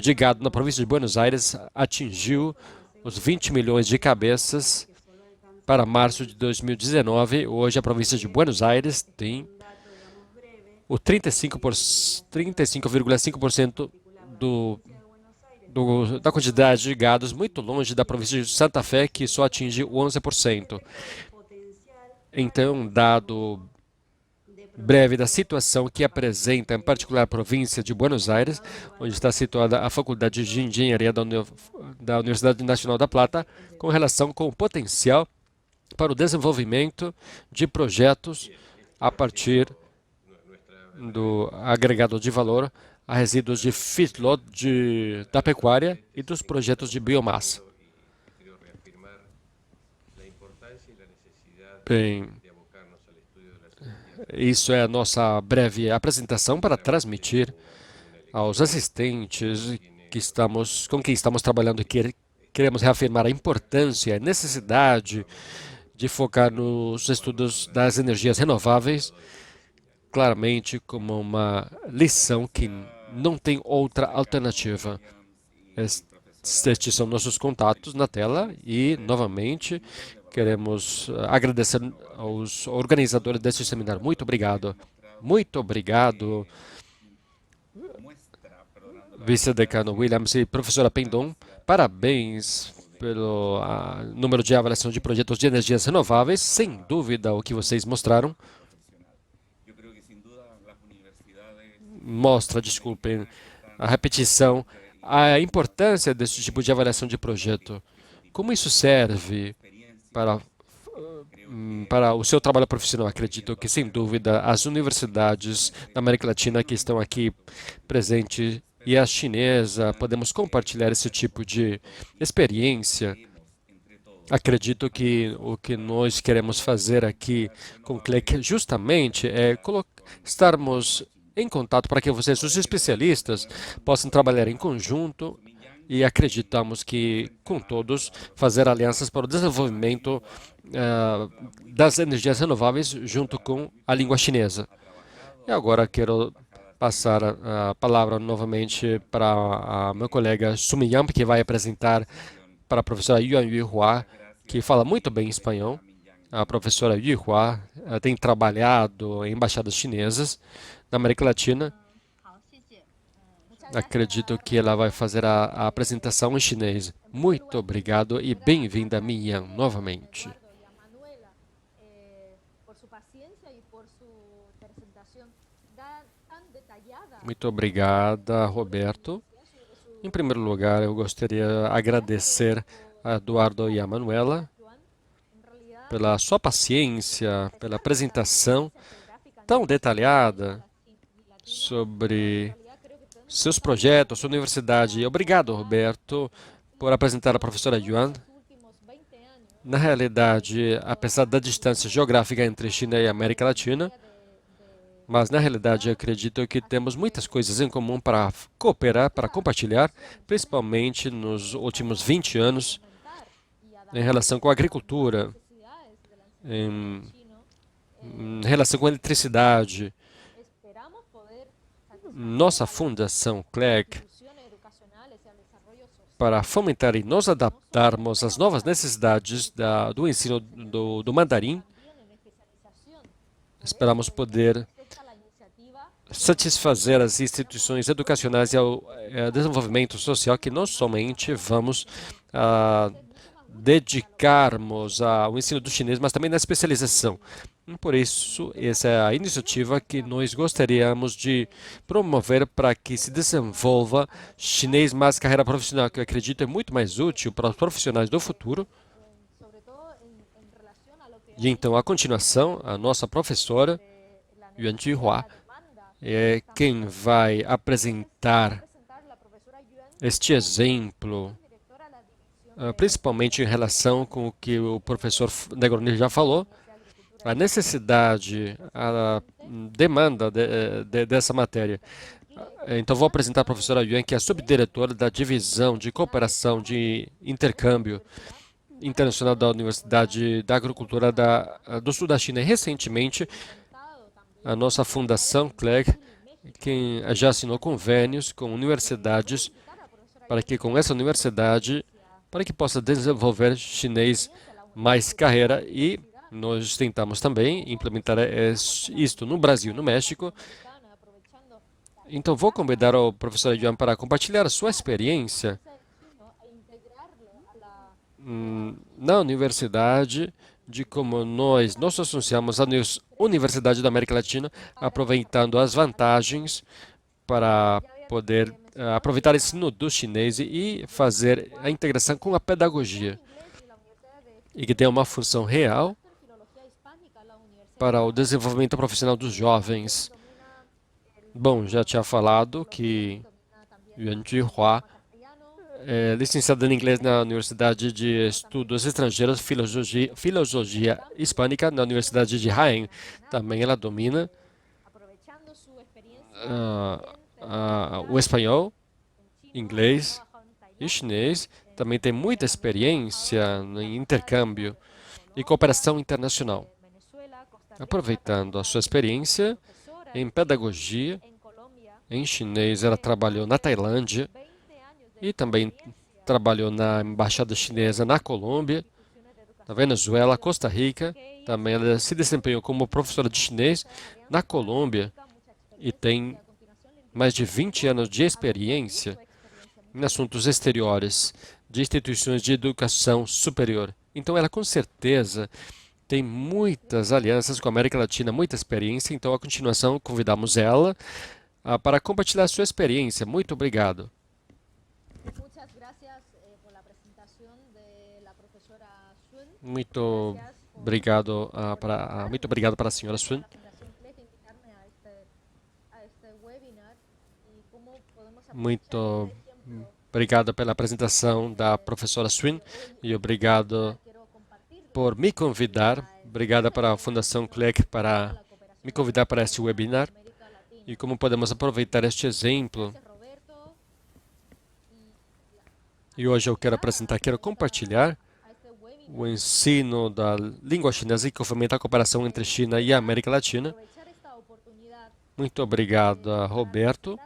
de gado na província de Buenos Aires atingiu os 20 milhões de cabeças para março de 2019. Hoje, a província de Buenos Aires tem o 35,5% da quantidade de gados, muito longe da província de Santa Fé, que só atinge 11%. Então, dado breve da situação que apresenta, em particular, a província de Buenos Aires, onde está situada a Faculdade de Engenharia da Universidade Nacional da Plata, com relação com o potencial para o desenvolvimento de projetos a partir do agregado de valor a resíduos de feedlot da pecuária e dos projetos de biomassa. Bem, isso é a nossa breve apresentação para transmitir aos assistentes com quem estamos trabalhando aqui. Queremos reafirmar a importância e a necessidade de focar nos estudos das energias renováveis, claramente como uma lição que não tem outra alternativa. Estes são nossos contatos na tela e, novamente, queremos agradecer aos organizadores deste seminário. Muito obrigado. Muito obrigado, vice-decano Williams e professora Pendon. Parabéns pelo número de avaliação de projetos de energias renováveis. Sem dúvida, o que vocês mostraram mostra, desculpem, a repetição, a importância desse tipo de avaliação de projeto. Como isso serve para o seu trabalho profissional? Acredito que, sem dúvida, as universidades da América Latina que estão aqui presentes e a chinesa, podemos compartilhar esse tipo de experiência. Acredito que o que nós queremos fazer aqui com o Click justamente é estarmos em contato para que vocês, os especialistas, possam trabalhar em conjunto e acreditamos que, com todos, fazer alianças para o desenvolvimento das energias renováveis junto com a língua chinesa. E agora quero passar a palavra novamente para meu colega Sumi Yamp, que vai apresentar para a professora Yuan Yuhua, que fala muito bem espanhol. A professora Yuhua tem trabalhado em embaixadas chinesas na América Latina. Acredito que ela vai fazer a apresentação em chinês. Muito obrigado e bem-vinda, Minhan, novamente. Muito obrigada, Roberto. Em primeiro lugar, eu gostaria de agradecer a Eduardo e a Manuela pela sua paciência, pela apresentação tão detalhada sobre seus projetos, sua universidade. Obrigado, Roberto, por apresentar a professora Yuan. Na realidade, apesar da distância geográfica entre China e América Latina, mas na realidade acredito que temos muitas coisas em comum para cooperar, para compartilhar, principalmente nos últimos 20 anos, em relação com a agricultura, em relação com a eletricidade. Nossa fundação CLEC, para fomentar e nos adaptarmos às novas necessidades do ensino do mandarim, esperamos poder satisfazer as instituições educacionais e ao desenvolvimento social que não somente vamos dedicarmos ao ensino do chinês, mas também na especialização. E por isso, essa é a iniciativa que nós gostaríamos de promover para que se desenvolva chinês mais carreira profissional, que eu acredito é muito mais útil para os profissionais do futuro. E então, a continuação, a nossa professora, Yuan Jihua, é quem vai apresentar este exemplo, principalmente em relação com o que o professor Negroni já falou, a necessidade, a demanda dessa matéria. Então, vou apresentar a professora Yuan, que é a subdiretora da Divisão de Cooperação de Intercâmbio Internacional da Universidade da Agricultura do Sul da China. E, recentemente, a nossa fundação CLEC, quem já assinou convênios com universidades, para que com essa universidade, para que possa desenvolver chinês mais carreira, e nós tentamos também implementar isto no Brasil, no México. Então, vou convidar o professor Yuan para compartilhar a sua experiência na universidade, de como nós nos associamos à Universidade da América Latina, aproveitando as vantagens para poder aproveitar o ensino do chinês e fazer a integração com a pedagogia, e que tem uma função real para o desenvolvimento profissional dos jovens. Bom, já tinha falado que Yuan Jihua é licenciada em inglês na Universidade de Estudos Estrangeiros, Filologia Hispânica, na Universidade de Jaén. Também ela domina o espanhol, inglês e chinês. Também tem muita experiência em intercâmbio e cooperação internacional. Aproveitando a sua experiência em pedagogia, em chinês, ela trabalhou na Tailândia e também trabalhou na Embaixada Chinesa na Colômbia, na Venezuela, Costa Rica. Também ela se desempenhou como professora de chinês na Colômbia e tem mais de 20 anos de experiência em assuntos exteriores de instituições de educação superior. Então, ela com certeza tem muitas alianças com a América Latina, muita experiência. Então, a continuação, convidamos ela para compartilhar sua experiência. Muito obrigado. Muito obrigado para a senhora Sun. Muito obrigado pela apresentação da professora Sun e obrigado por me convidar. Obrigada para a Fundação CLEC para me convidar para este webinar e como podemos aproveitar este exemplo. E hoje eu quero compartilhar o ensino da língua chinesa e que fomenta a cooperação entre China e a América Latina. Muito obrigado a Roberto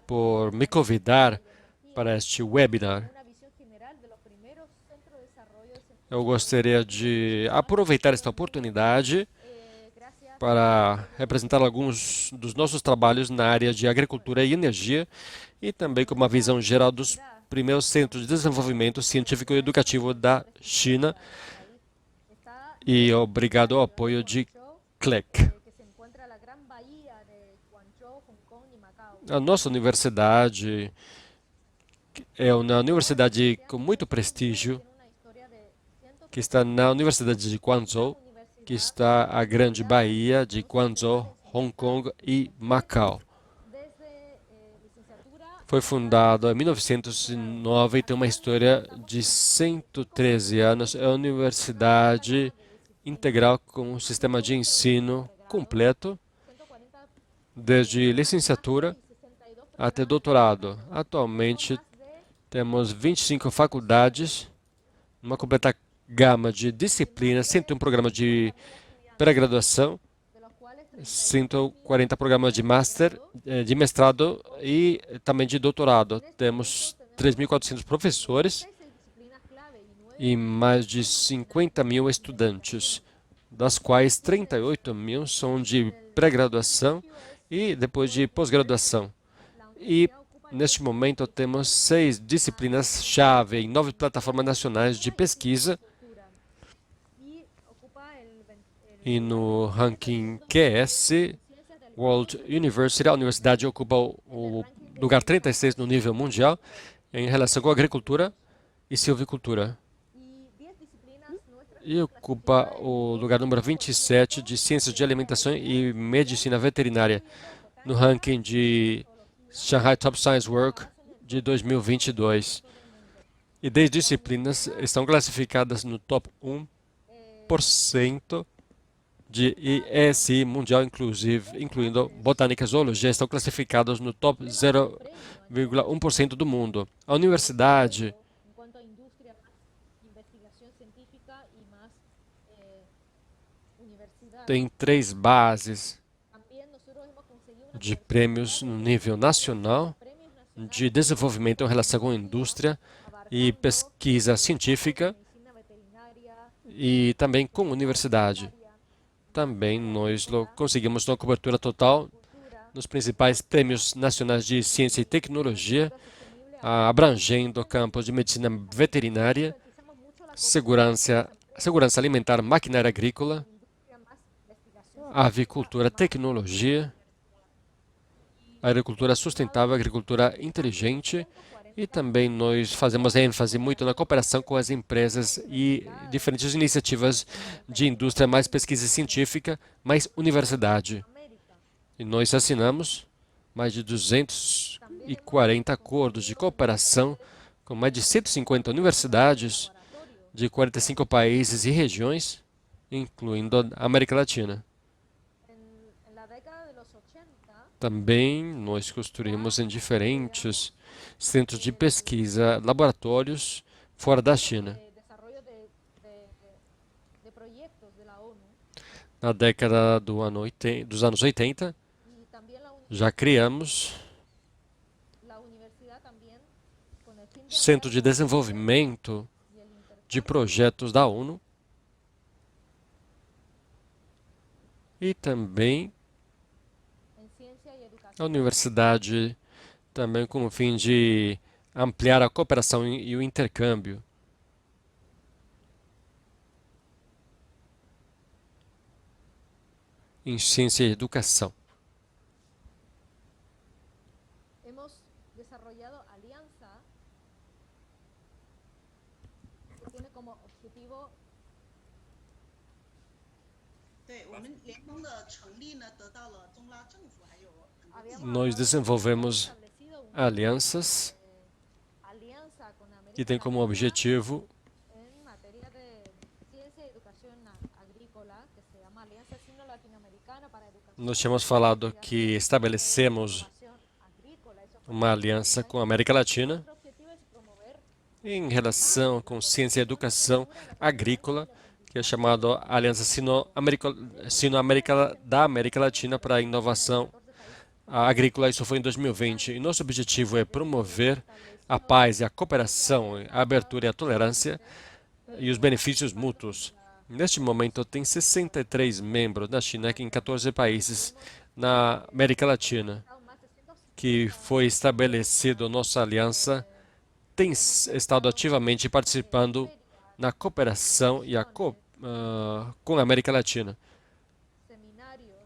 por me convidar para este webinar. Eu gostaria de aproveitar esta oportunidade para representar alguns dos nossos trabalhos na área de agricultura e energia e também com uma visão geral dos primeiros centros de desenvolvimento científico e educativo da China. E obrigado ao apoio de CLEC. A nossa universidade é uma universidade com muito prestígio que está na Universidade de Guangzhou, que está a Grande Bahia de Guangzhou, Hong Kong e Macau. Foi fundado em 1909 e tem uma história de 113 anos. É uma universidade integral com um sistema de ensino completo, desde licenciatura até doutorado. Atualmente, temos 25 faculdades, uma completa gama de disciplinas, 101 programas de pré-graduação, 140 programas de de mestrado e também de doutorado. Temos 3.400 professores e mais de 50 mil estudantes, das quais 38 mil são de pré-graduação e depois de pós-graduação. E, neste momento, temos 6 disciplinas-chave em 9 plataformas nacionais de pesquisa. E no ranking QS World University, a universidade ocupa o lugar 36 no nível mundial em relação com agricultura e silvicultura. E ocupa o lugar número 27 de ciências de alimentação e medicina veterinária no ranking de Shanghai Top Science Work de 2022. E 10 disciplinas estão classificadas no top 1% de ESI mundial, incluindo botânica e zoologia, estão classificados no top 0,1% do mundo. A universidade tem 3 bases de prêmios no nível nacional, de desenvolvimento em relação com a indústria e pesquisa científica, e também com a universidade. Também nós conseguimos uma cobertura total nos principais prêmios nacionais de ciência e tecnologia, abrangendo campos de medicina veterinária, segurança alimentar, maquinária agrícola, avicultura, tecnologia, agricultura sustentável, agricultura inteligente, e também nós fazemos ênfase muito na cooperação com as empresas e diferentes iniciativas de indústria, mais pesquisa científica, mais universidade. E nós assinamos mais de 240 acordos de cooperação com mais de 150 universidades de 45 países e regiões, incluindo a América Latina. Também nós construímos em diferentes centros de pesquisa, laboratórios fora da China. Na década dos anos 80, já criamos Centro de Desenvolvimento de Projetos da ONU e também a universidade também com o fim de ampliar a cooperação e o intercâmbio. Em ciência e educação. Nós desenvolvemos alianças que têm como objetivo nós tínhamos falado que estabelecemos uma aliança com a América Latina em relação com ciência e educação agrícola, que é chamado Aliança Sino-América da América Latina para a Inovação Agrícola. Isso foi em 2020. E nosso objetivo é promover a paz e a cooperação, a abertura e a tolerância e os benefícios mútuos. Neste momento, tem 63 membros na China, em 14 países na América Latina, que foi estabelecido nossa aliança, tem estado ativamente participando na cooperação e com a América Latina.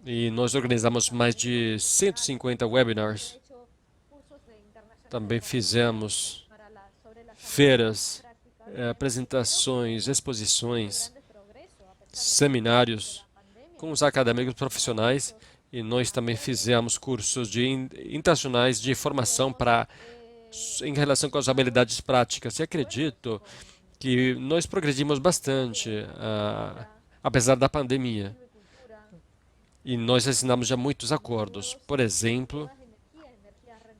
E nós organizamos mais de 150 webinars. Também fizemos feiras apresentações, exposições, seminários com os acadêmicos profissionais e nós também fizemos cursos internacionais de formação em relação com as habilidades práticas. E acredito que nós progredimos bastante, apesar da pandemia. E nós assinamos já muitos acordos. Por exemplo,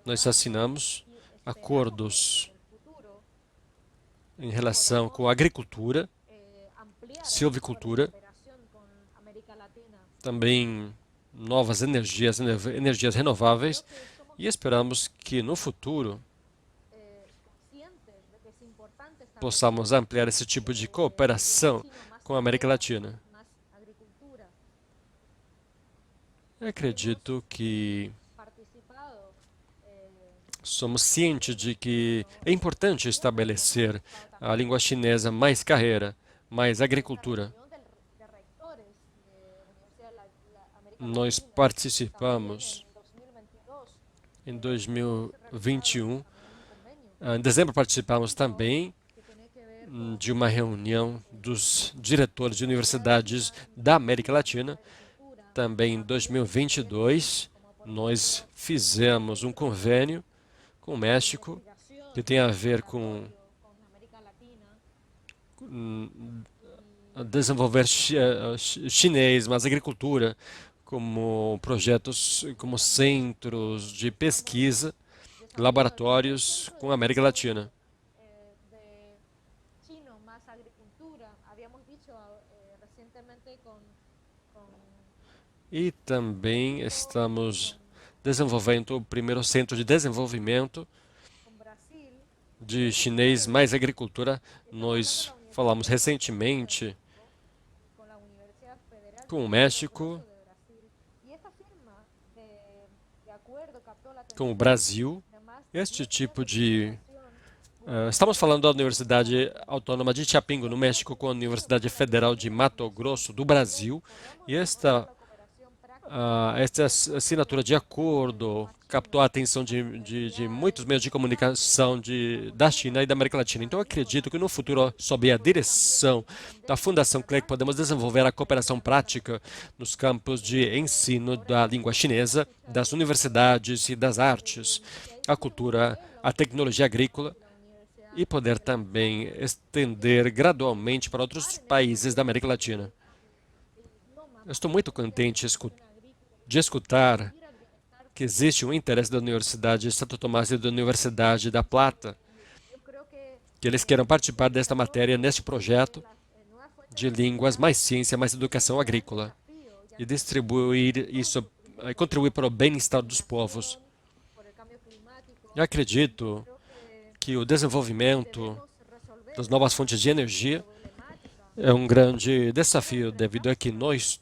nós assinamos acordos em relação com a agricultura, silvicultura, também novas energias, energias renováveis, e esperamos que no futuro possamos ampliar esse tipo de cooperação com a América Latina. Eu acredito que somos cientes de que é importante estabelecer a língua chinesa mais carreira, mais agricultura. Nós participamos em 2021. Em dezembro participamos também de uma reunião dos diretores de universidades da América Latina. Também em 2022, nós fizemos um convênio com o México, que tem a ver com desenvolver chinês, mas agricultura, como projetos, como centros de pesquisa, laboratórios com a América Latina. E também estamos desenvolvendo o primeiro centro de desenvolvimento de chinês mais agricultura. Nós falamos recentemente com o México, com o Brasil. Este tipo de... estamos falando da Universidade Autônoma de Chapingo, no México, com a Universidade Federal de Mato Grosso, do Brasil. E esta assinatura de acordo captou a atenção de muitos meios de comunicação da China e da América Latina. Então, eu acredito que no futuro, sob a direção da Fundação CLEC, podemos desenvolver a cooperação prática nos campos de ensino da língua chinesa, das universidades e das artes, a cultura, a tecnologia agrícola, e poder também estender gradualmente para outros países da América Latina. Eu estou muito contente de escutar que existe um interesse da Universidade de Santo Tomás e da Universidade da Plata, que eles queiram participar desta matéria, neste projeto de línguas, mais ciência, mais educação agrícola, e distribuir isso, contribuir para o bem-estar dos povos. Eu acredito que o desenvolvimento das novas fontes de energia é um grande desafio, devido a que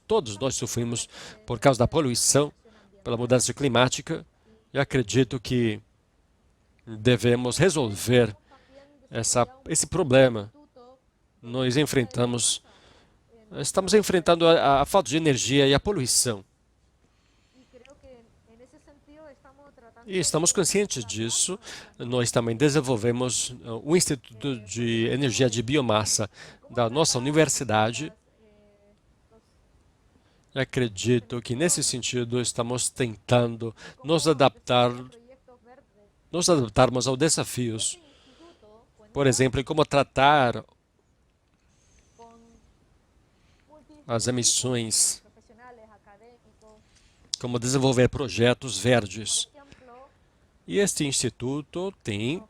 todos nós sofrimos por causa da poluição, pela mudança climática, e acredito que devemos resolver esse problema. Estamos enfrentando a falta de energia e a poluição. E estamos conscientes disso. Nós também desenvolvemos o Instituto de Energia de Biomassa da nossa universidade. Acredito que, nesse sentido, estamos tentando nos adaptarmos aos desafios. Por exemplo, em como tratar as emissões, como desenvolver projetos verdes. E este instituto tem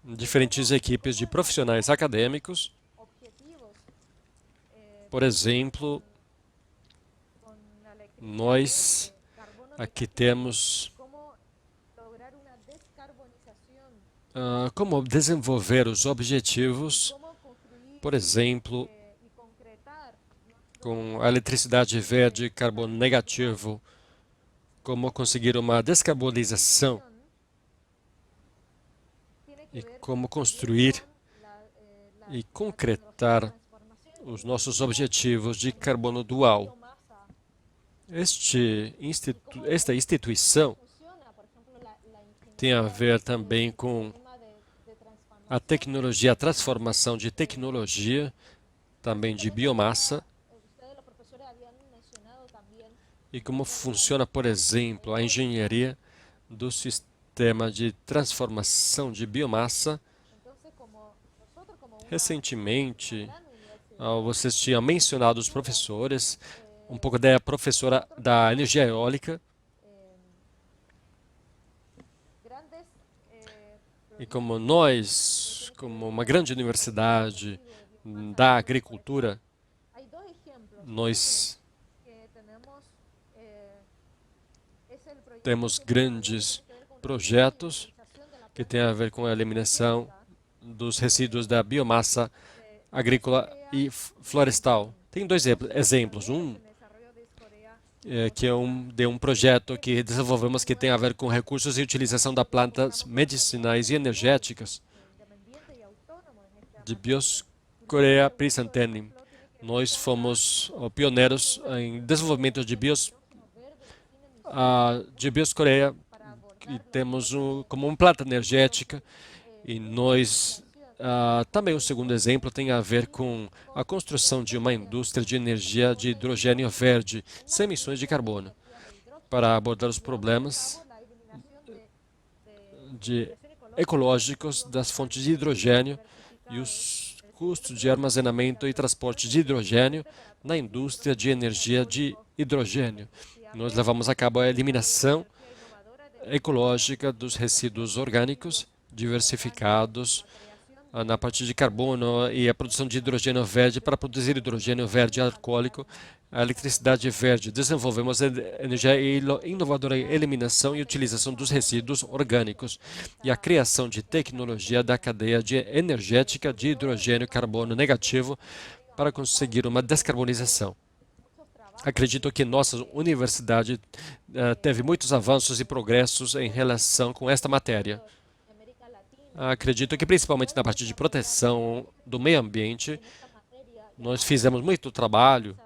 diferentes equipes de profissionais acadêmicos. Por exemplo, nós aqui temos como desenvolver os objetivos, por exemplo, com a eletricidade verde e carbono negativo, como conseguir uma descarbonização e como construir e concretar os nossos objetivos de carbono dual. Esta instituição tem a ver também com a tecnologia, a transformação de tecnologia, também de biomassa, e como funciona, por exemplo, a engenharia do sistema de transformação de biomassa. Recentemente, vocês tinham mencionado os professores, um pouco da professora da energia eólica. E como nós, como uma grande universidade da agricultura, nós temos grandes projetos que têm a ver com a eliminação dos resíduos da biomassa agrícola e florestal. Tem dois exemplos. Que é de um projeto que desenvolvemos que tem a ver com recursos e utilização das plantas medicinais e energéticas de Bioscorea Prisanteni. Nós fomos pioneiros em desenvolvimento de Bioscorea, e temos como uma planta energética, e nós também o segundo exemplo tem a ver com a construção de uma indústria de energia de hidrogênio verde, sem emissões de carbono, para abordar os problemas ecológicos das fontes de hidrogênio e os custos de armazenamento e transporte de hidrogênio na indústria de energia de hidrogênio. Nós levamos a cabo a eliminação ecológica dos resíduos orgânicos diversificados na parte de carbono e a produção de hidrogênio verde para produzir hidrogênio verde alcoólico, a eletricidade verde. Desenvolvemos energia inovadora em eliminação e utilização dos resíduos orgânicos e a criação de tecnologia da cadeia energética de hidrogênio carbono negativo para conseguir uma descarbonização. Acredito que nossa universidade teve muitos avanços e progressos em relação com esta matéria. Acredito que principalmente na parte de proteção do meio ambiente, nós fizemos muito trabalho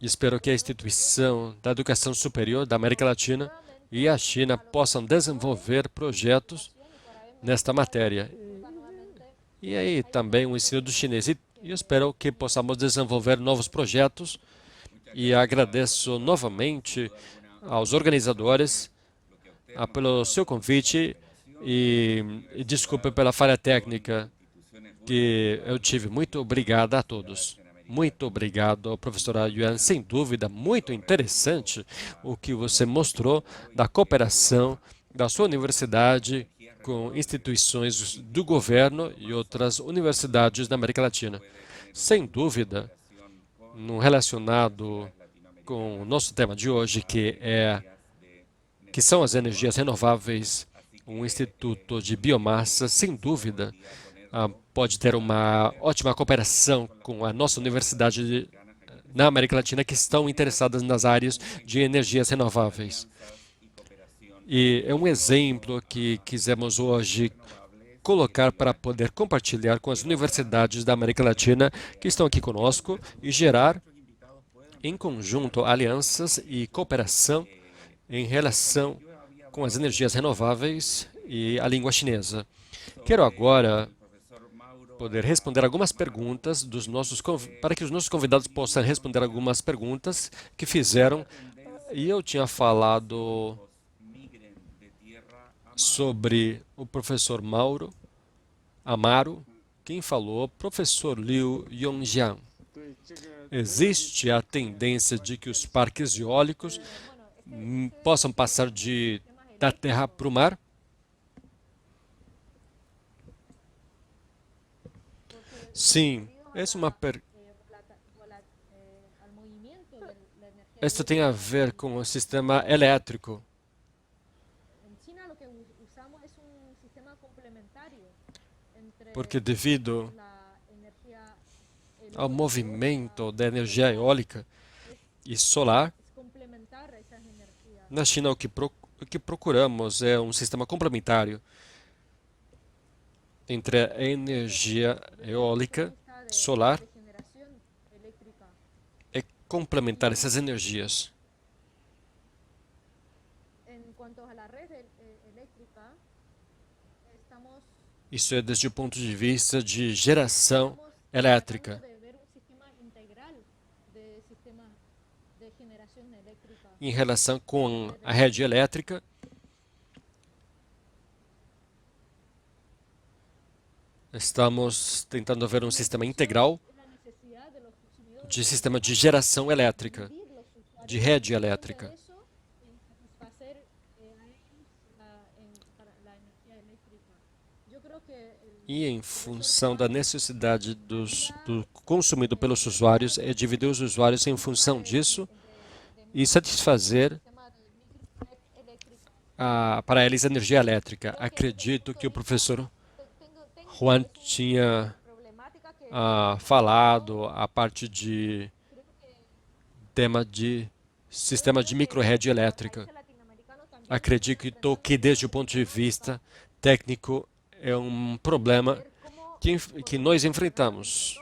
e espero que a instituição da educação superior da América Latina e a China possam desenvolver projetos nesta matéria. E aí também o ensino do chinês. E eu espero que possamos desenvolver novos projetos e agradeço novamente aos organizadores pelo seu convite e desculpe pela falha técnica que eu tive. Muito obrigado a todos. Muito obrigado, professora Yuan. Sem dúvida, muito interessante o que você mostrou da cooperação da sua universidade com instituições do governo e outras universidades da América Latina. Sem dúvida, relacionado com o nosso tema de hoje, que são as energias renováveis, um instituto de biomassa, sem dúvida, pode ter uma ótima cooperação com a nossa universidade na América Latina, que estão interessadas nas áreas de energias renováveis. E é um exemplo que quisemos hoje colocar para poder compartilhar com as universidades da América Latina que estão aqui conosco e gerar, em conjunto, alianças e cooperação em relação com as energias renováveis e a língua chinesa. Quero agora poder responder algumas perguntas para que os nossos convidados possam responder algumas perguntas que fizeram. E eu tinha falado sobre o professor Mauro Amaro. Quem falou? Professor Liu Yongjian. Existe a tendência de que os parques eólicos possam passar da terra para o mar? Sim, essa é uma Isso tem a ver com o sistema elétrico. Porque devido ao movimento da energia eólica e solar, na China o que procuramos é um sistema complementar entre a energia eólica, solar, e complementar essas energias. Isso é desde o ponto de vista de geração elétrica. Em relação com a rede elétrica, estamos tentando ver um sistema integral de sistema de geração elétrica, de rede elétrica. E em função da necessidade do consumido pelos usuários, é dividir os usuários em função disso e satisfazer para eles a energia elétrica. Acredito que o professor Juan tinha falado a parte de tema de sistema de microrrede elétrica. Acredito que desde o ponto de vista técnico é um problema que nós enfrentamos.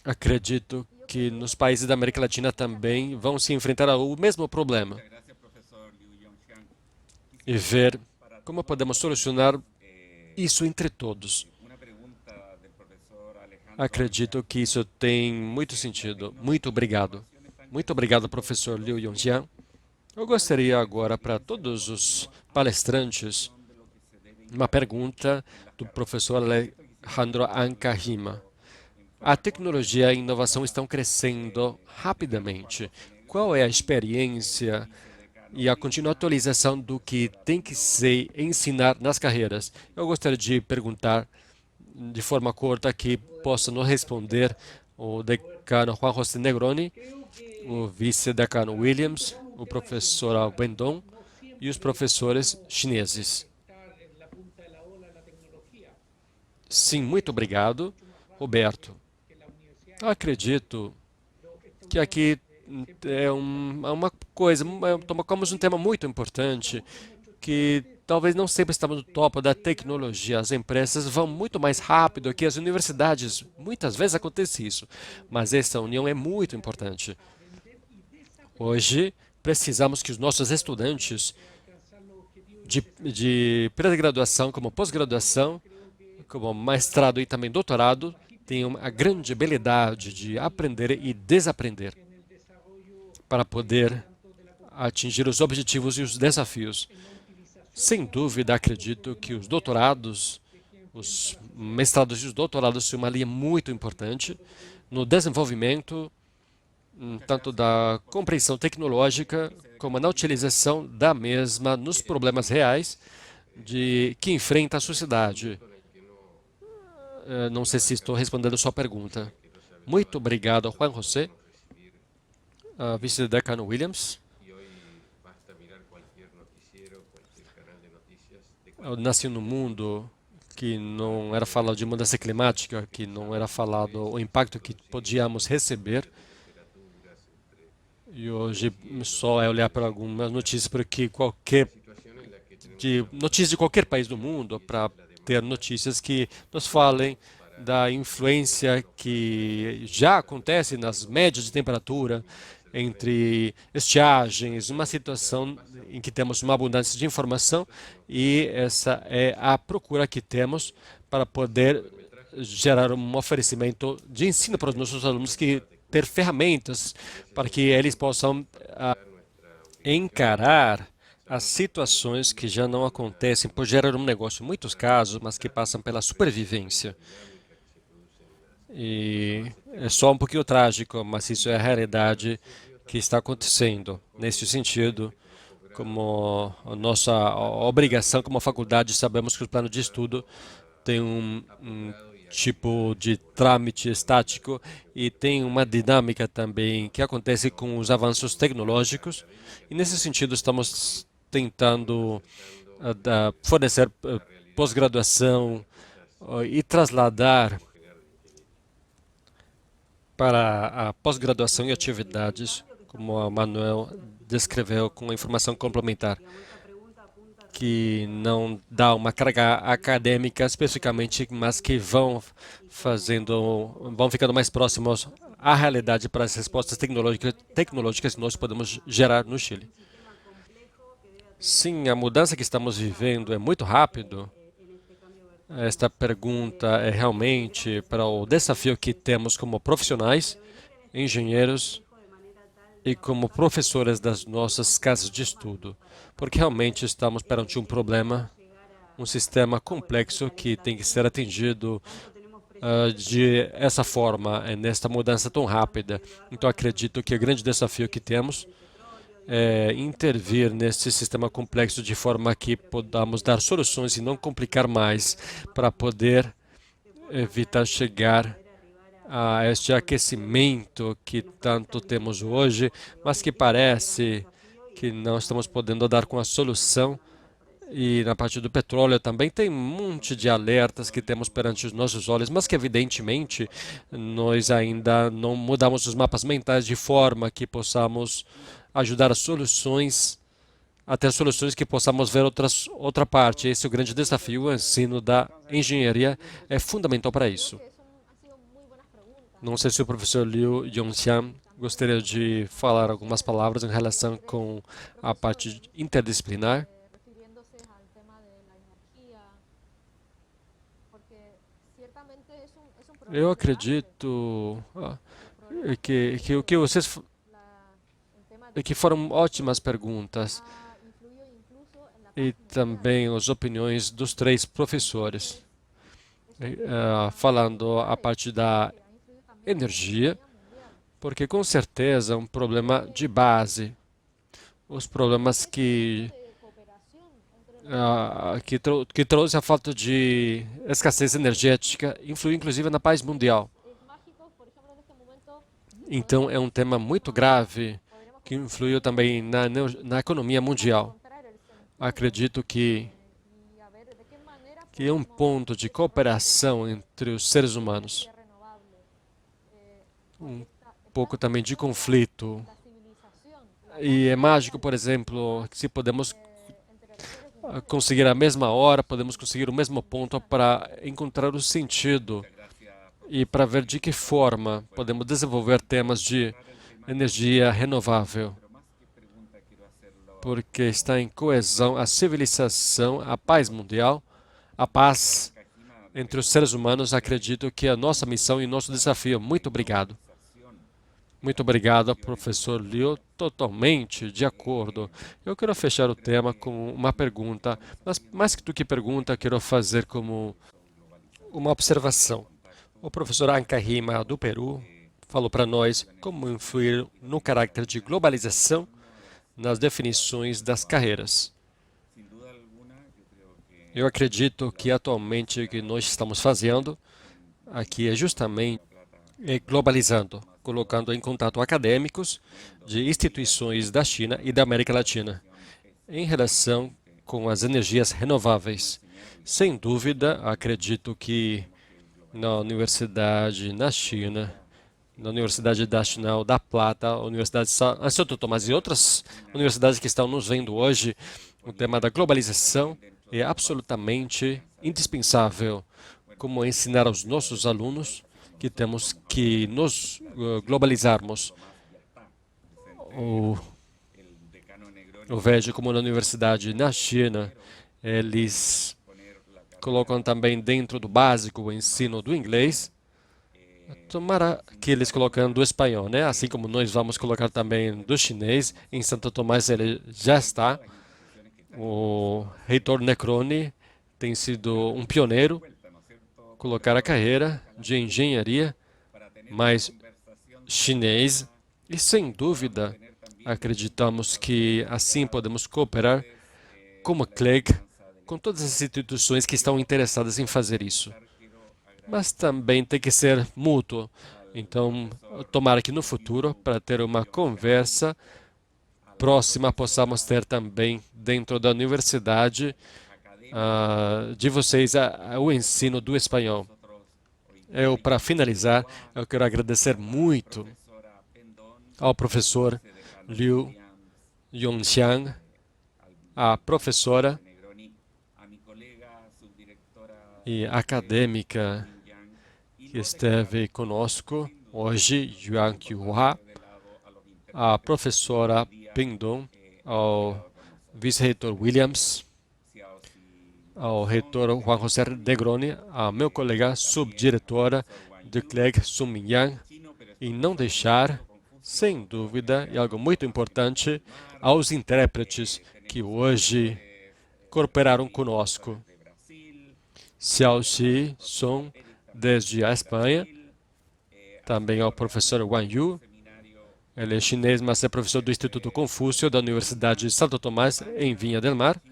Acredito que nos países da América Latina também vão se enfrentar ao mesmo problema e ver como podemos solucionar isso entre todos. Acredito que isso tem muito sentido. Muito obrigado. Muito obrigado, professor Liu Yongjian. Eu gostaria agora, para todos os palestrantes, uma pergunta do professor Alejandro Ancahima. A tecnologia e a inovação estão crescendo rapidamente. Qual é a experiência e a contínua atualização do que tem que se ensinar nas carreiras? Eu gostaria de perguntar de forma curta que possa nos responder o decano Juan José Negroni, o vice-decano Williams, o professor Wendong e os professores chineses. Sim, muito obrigado, Roberto. Eu acredito que aqui é uma coisa, tomamos um tema muito importante, que talvez não sempre estamos no topo da tecnologia. As empresas vão muito mais rápido que as universidades. Muitas vezes acontece isso, mas essa união é muito importante. Hoje, precisamos que os nossos estudantes de pré-graduação, como pós-graduação, como mestrado e também doutorado, tenham a grande habilidade de aprender e desaprender para poder atingir os objetivos e os desafios. Sem dúvida, acredito que os doutorados, os mestrados e os doutorados são uma linha muito importante no desenvolvimento tanto da compreensão tecnológica como na utilização da mesma nos problemas reais que enfrenta a sociedade. Não sei se estou respondendo a sua pergunta. Muito obrigado, Juan José. Vice-decano Williams. Eu nasci num mundo que não era falado de mudança climática, que não era falado o impacto que podíamos receber. E hoje só é olhar para algumas notícias, porque notícias de qualquer país do mundo, para ter notícias que nos falem da influência que já acontece nas médias de temperatura entre estiagens, uma situação em que temos uma abundância de informação e essa é a procura que temos para poder gerar um oferecimento de ensino para os nossos alunos, que ter ferramentas para que eles possam encarar as situações que já não acontecem por gerar um negócio em muitos casos, mas que passam pela supervivência. E é só um pouquinho trágico, mas isso é a realidade que está acontecendo. Nesse sentido, como a nossa obrigação como faculdade, sabemos que o plano de estudo tem um tipo de trâmite estático e tem uma dinâmica também que acontece com os avanços tecnológicos. E nesse sentido, estamos tentando fornecer pós-graduação e trasladar para a pós-graduação e atividades, como a Manuel descreveu, com a informação complementar, que não dá uma carga acadêmica especificamente, mas que vão ficando mais próximos à realidade para as respostas tecnológicas que nós podemos gerar no Chile. Sim, a mudança que estamos vivendo é muito rápido. Esta pergunta é realmente para o desafio que temos como profissionais, engenheiros e como professores das nossas casas de estudo, porque realmente estamos perante um problema, um sistema complexo que tem que ser atendido de essa forma, nesta mudança tão rápida. Então, acredito que o grande desafio que temos é intervir nesse sistema complexo de forma que podamos dar soluções e não complicar mais para poder evitar chegar a este aquecimento que tanto temos hoje, mas que parece que não estamos podendo dar com a solução. E na parte do petróleo também tem um monte de alertas que temos perante os nossos olhos, mas que evidentemente nós ainda não mudamos os mapas mentais de forma que possamos ajudar as soluções, até soluções que possamos ver outra parte. Esse é o grande desafio. O ensino da engenharia é fundamental para isso. Não sei se o professor Liu Yongxian gostaria de falar algumas palavras em relação com a parte interdisciplinar. Eu acredito que o que vocês que foram ótimas perguntas e também as opiniões dos três professores, falando a parte da energia, porque com certeza é um problema de base. Os problemas que trouxe a falta de escassez energética influiu inclusive na paz mundial. Então, é um tema muito grave que influiu também na economia mundial. Acredito que é um ponto de cooperação entre os seres humanos, um pouco também de conflito. E é mágico, por exemplo, que se podemos conseguir a mesma hora, podemos conseguir o mesmo ponto para encontrar o sentido e para ver de que forma podemos desenvolver temas de energia renovável, porque está em coesão a civilização, a paz mundial, a paz entre os seres humanos. Acredito que é a nossa missão e nosso desafio. Muito obrigado. Muito obrigado, professor Liu. Totalmente de acordo. Eu quero fechar o tema com uma pergunta, mas mais do que pergunta, quero fazer como uma observação. O professor Anca Rima, do Peru, falou para nós como influir no caráter de globalização nas definições das carreiras. Eu acredito que atualmente o que nós estamos fazendo aqui é justamente globalizando, colocando em contato acadêmicos de instituições da China e da América Latina em relação com as energias renováveis. Sem dúvida, acredito que na universidade na China, na Universidade Nacional da Plata, a Universidade de Santo Tomás e outras universidades que estão nos vendo hoje, o tema da globalização é absolutamente indispensável. Como ensinar aos nossos alunos que temos que nos globalizarmos. Eu vejo como na universidade na China, eles colocam também dentro do básico o ensino do inglês. Tomara que eles colocam do espanhol, né? Assim como nós vamos colocar também do chinês. Em Santo Tomás ele já está. O reitor Necrone tem sido um pioneiro colocar a carreira de engenharia mais chinês e, sem dúvida, acreditamos que assim podemos cooperar como CLEG com todas as instituições que estão interessadas em fazer isso. Mas também tem que ser mútuo. Então, tomara que no futuro, para ter uma conversa próxima, possamos ter também dentro da universidade de vocês o ensino do espanhol. Para finalizar, eu quero agradecer muito ao professor Liu Yongxian, a professora e acadêmica que esteve conosco hoje, Yuan Qiuhua, a professora Ping Dong, ao vice-reitor Williams, ao reitor Juan José Negroni, ao meu colega subdiretora do CLEG Suminyan, e não deixar, sem dúvida, e algo muito importante, aos intérpretes que hoje cooperaram conosco. Xiao Xi Song, desde a Espanha, também ao professor Wang Yu, ele é chinês, mas é professor do Instituto Confúcio da Universidade de Santo Tomás, em Vinha del Mar.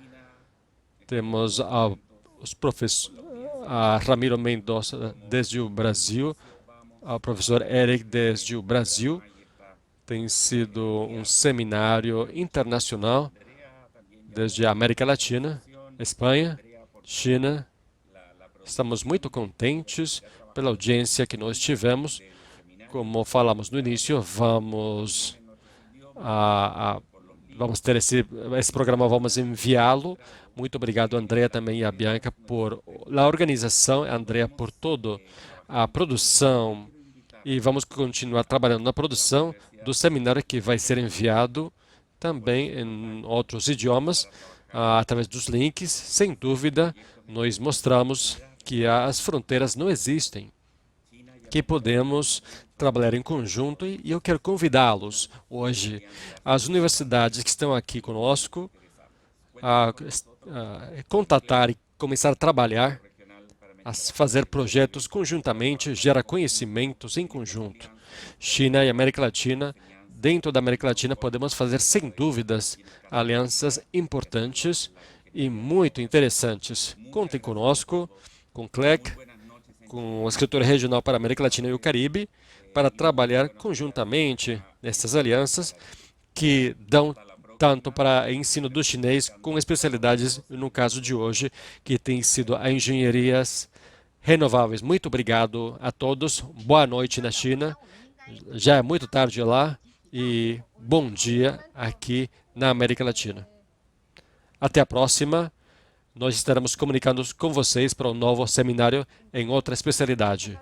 Temos a Ramiro Mendonça, desde o Brasil, ao professor Eric, desde o Brasil. Tem sido um seminário internacional, desde a América Latina, Espanha, China. Estamos muito contentes pela audiência que nós tivemos. Como falamos no início, vamos ter esse programa, vamos enviá-lo. Muito obrigado, Andrea, também e a Bianca, por a organização, Andrea, por toda a produção. E vamos continuar trabalhando na produção do seminário que vai ser enviado também em outros idiomas, através dos links. Sem dúvida, nós mostramos que as fronteiras não existem, que podemos trabalhar em conjunto, e eu quero convidá-los hoje, as universidades que estão aqui conosco, a contatar e começar a trabalhar, a fazer projetos conjuntamente, gerar conhecimentos em conjunto. China e América Latina, dentro da América Latina, podemos fazer, sem dúvidas, alianças importantes e muito interessantes. Contem conosco, com o CLEC, com o Escritório Regional para a América Latina e o Caribe, para trabalhar conjuntamente nessas alianças que dão tanto para ensino do chinês, com especialidades, no caso de hoje, que tem sido a engenharias renováveis. Muito obrigado a todos. Boa noite na China. Já é muito tarde lá e bom dia aqui na América Latina. Até a próxima. Nós estaremos comunicando com vocês para um novo seminário em outra especialidade.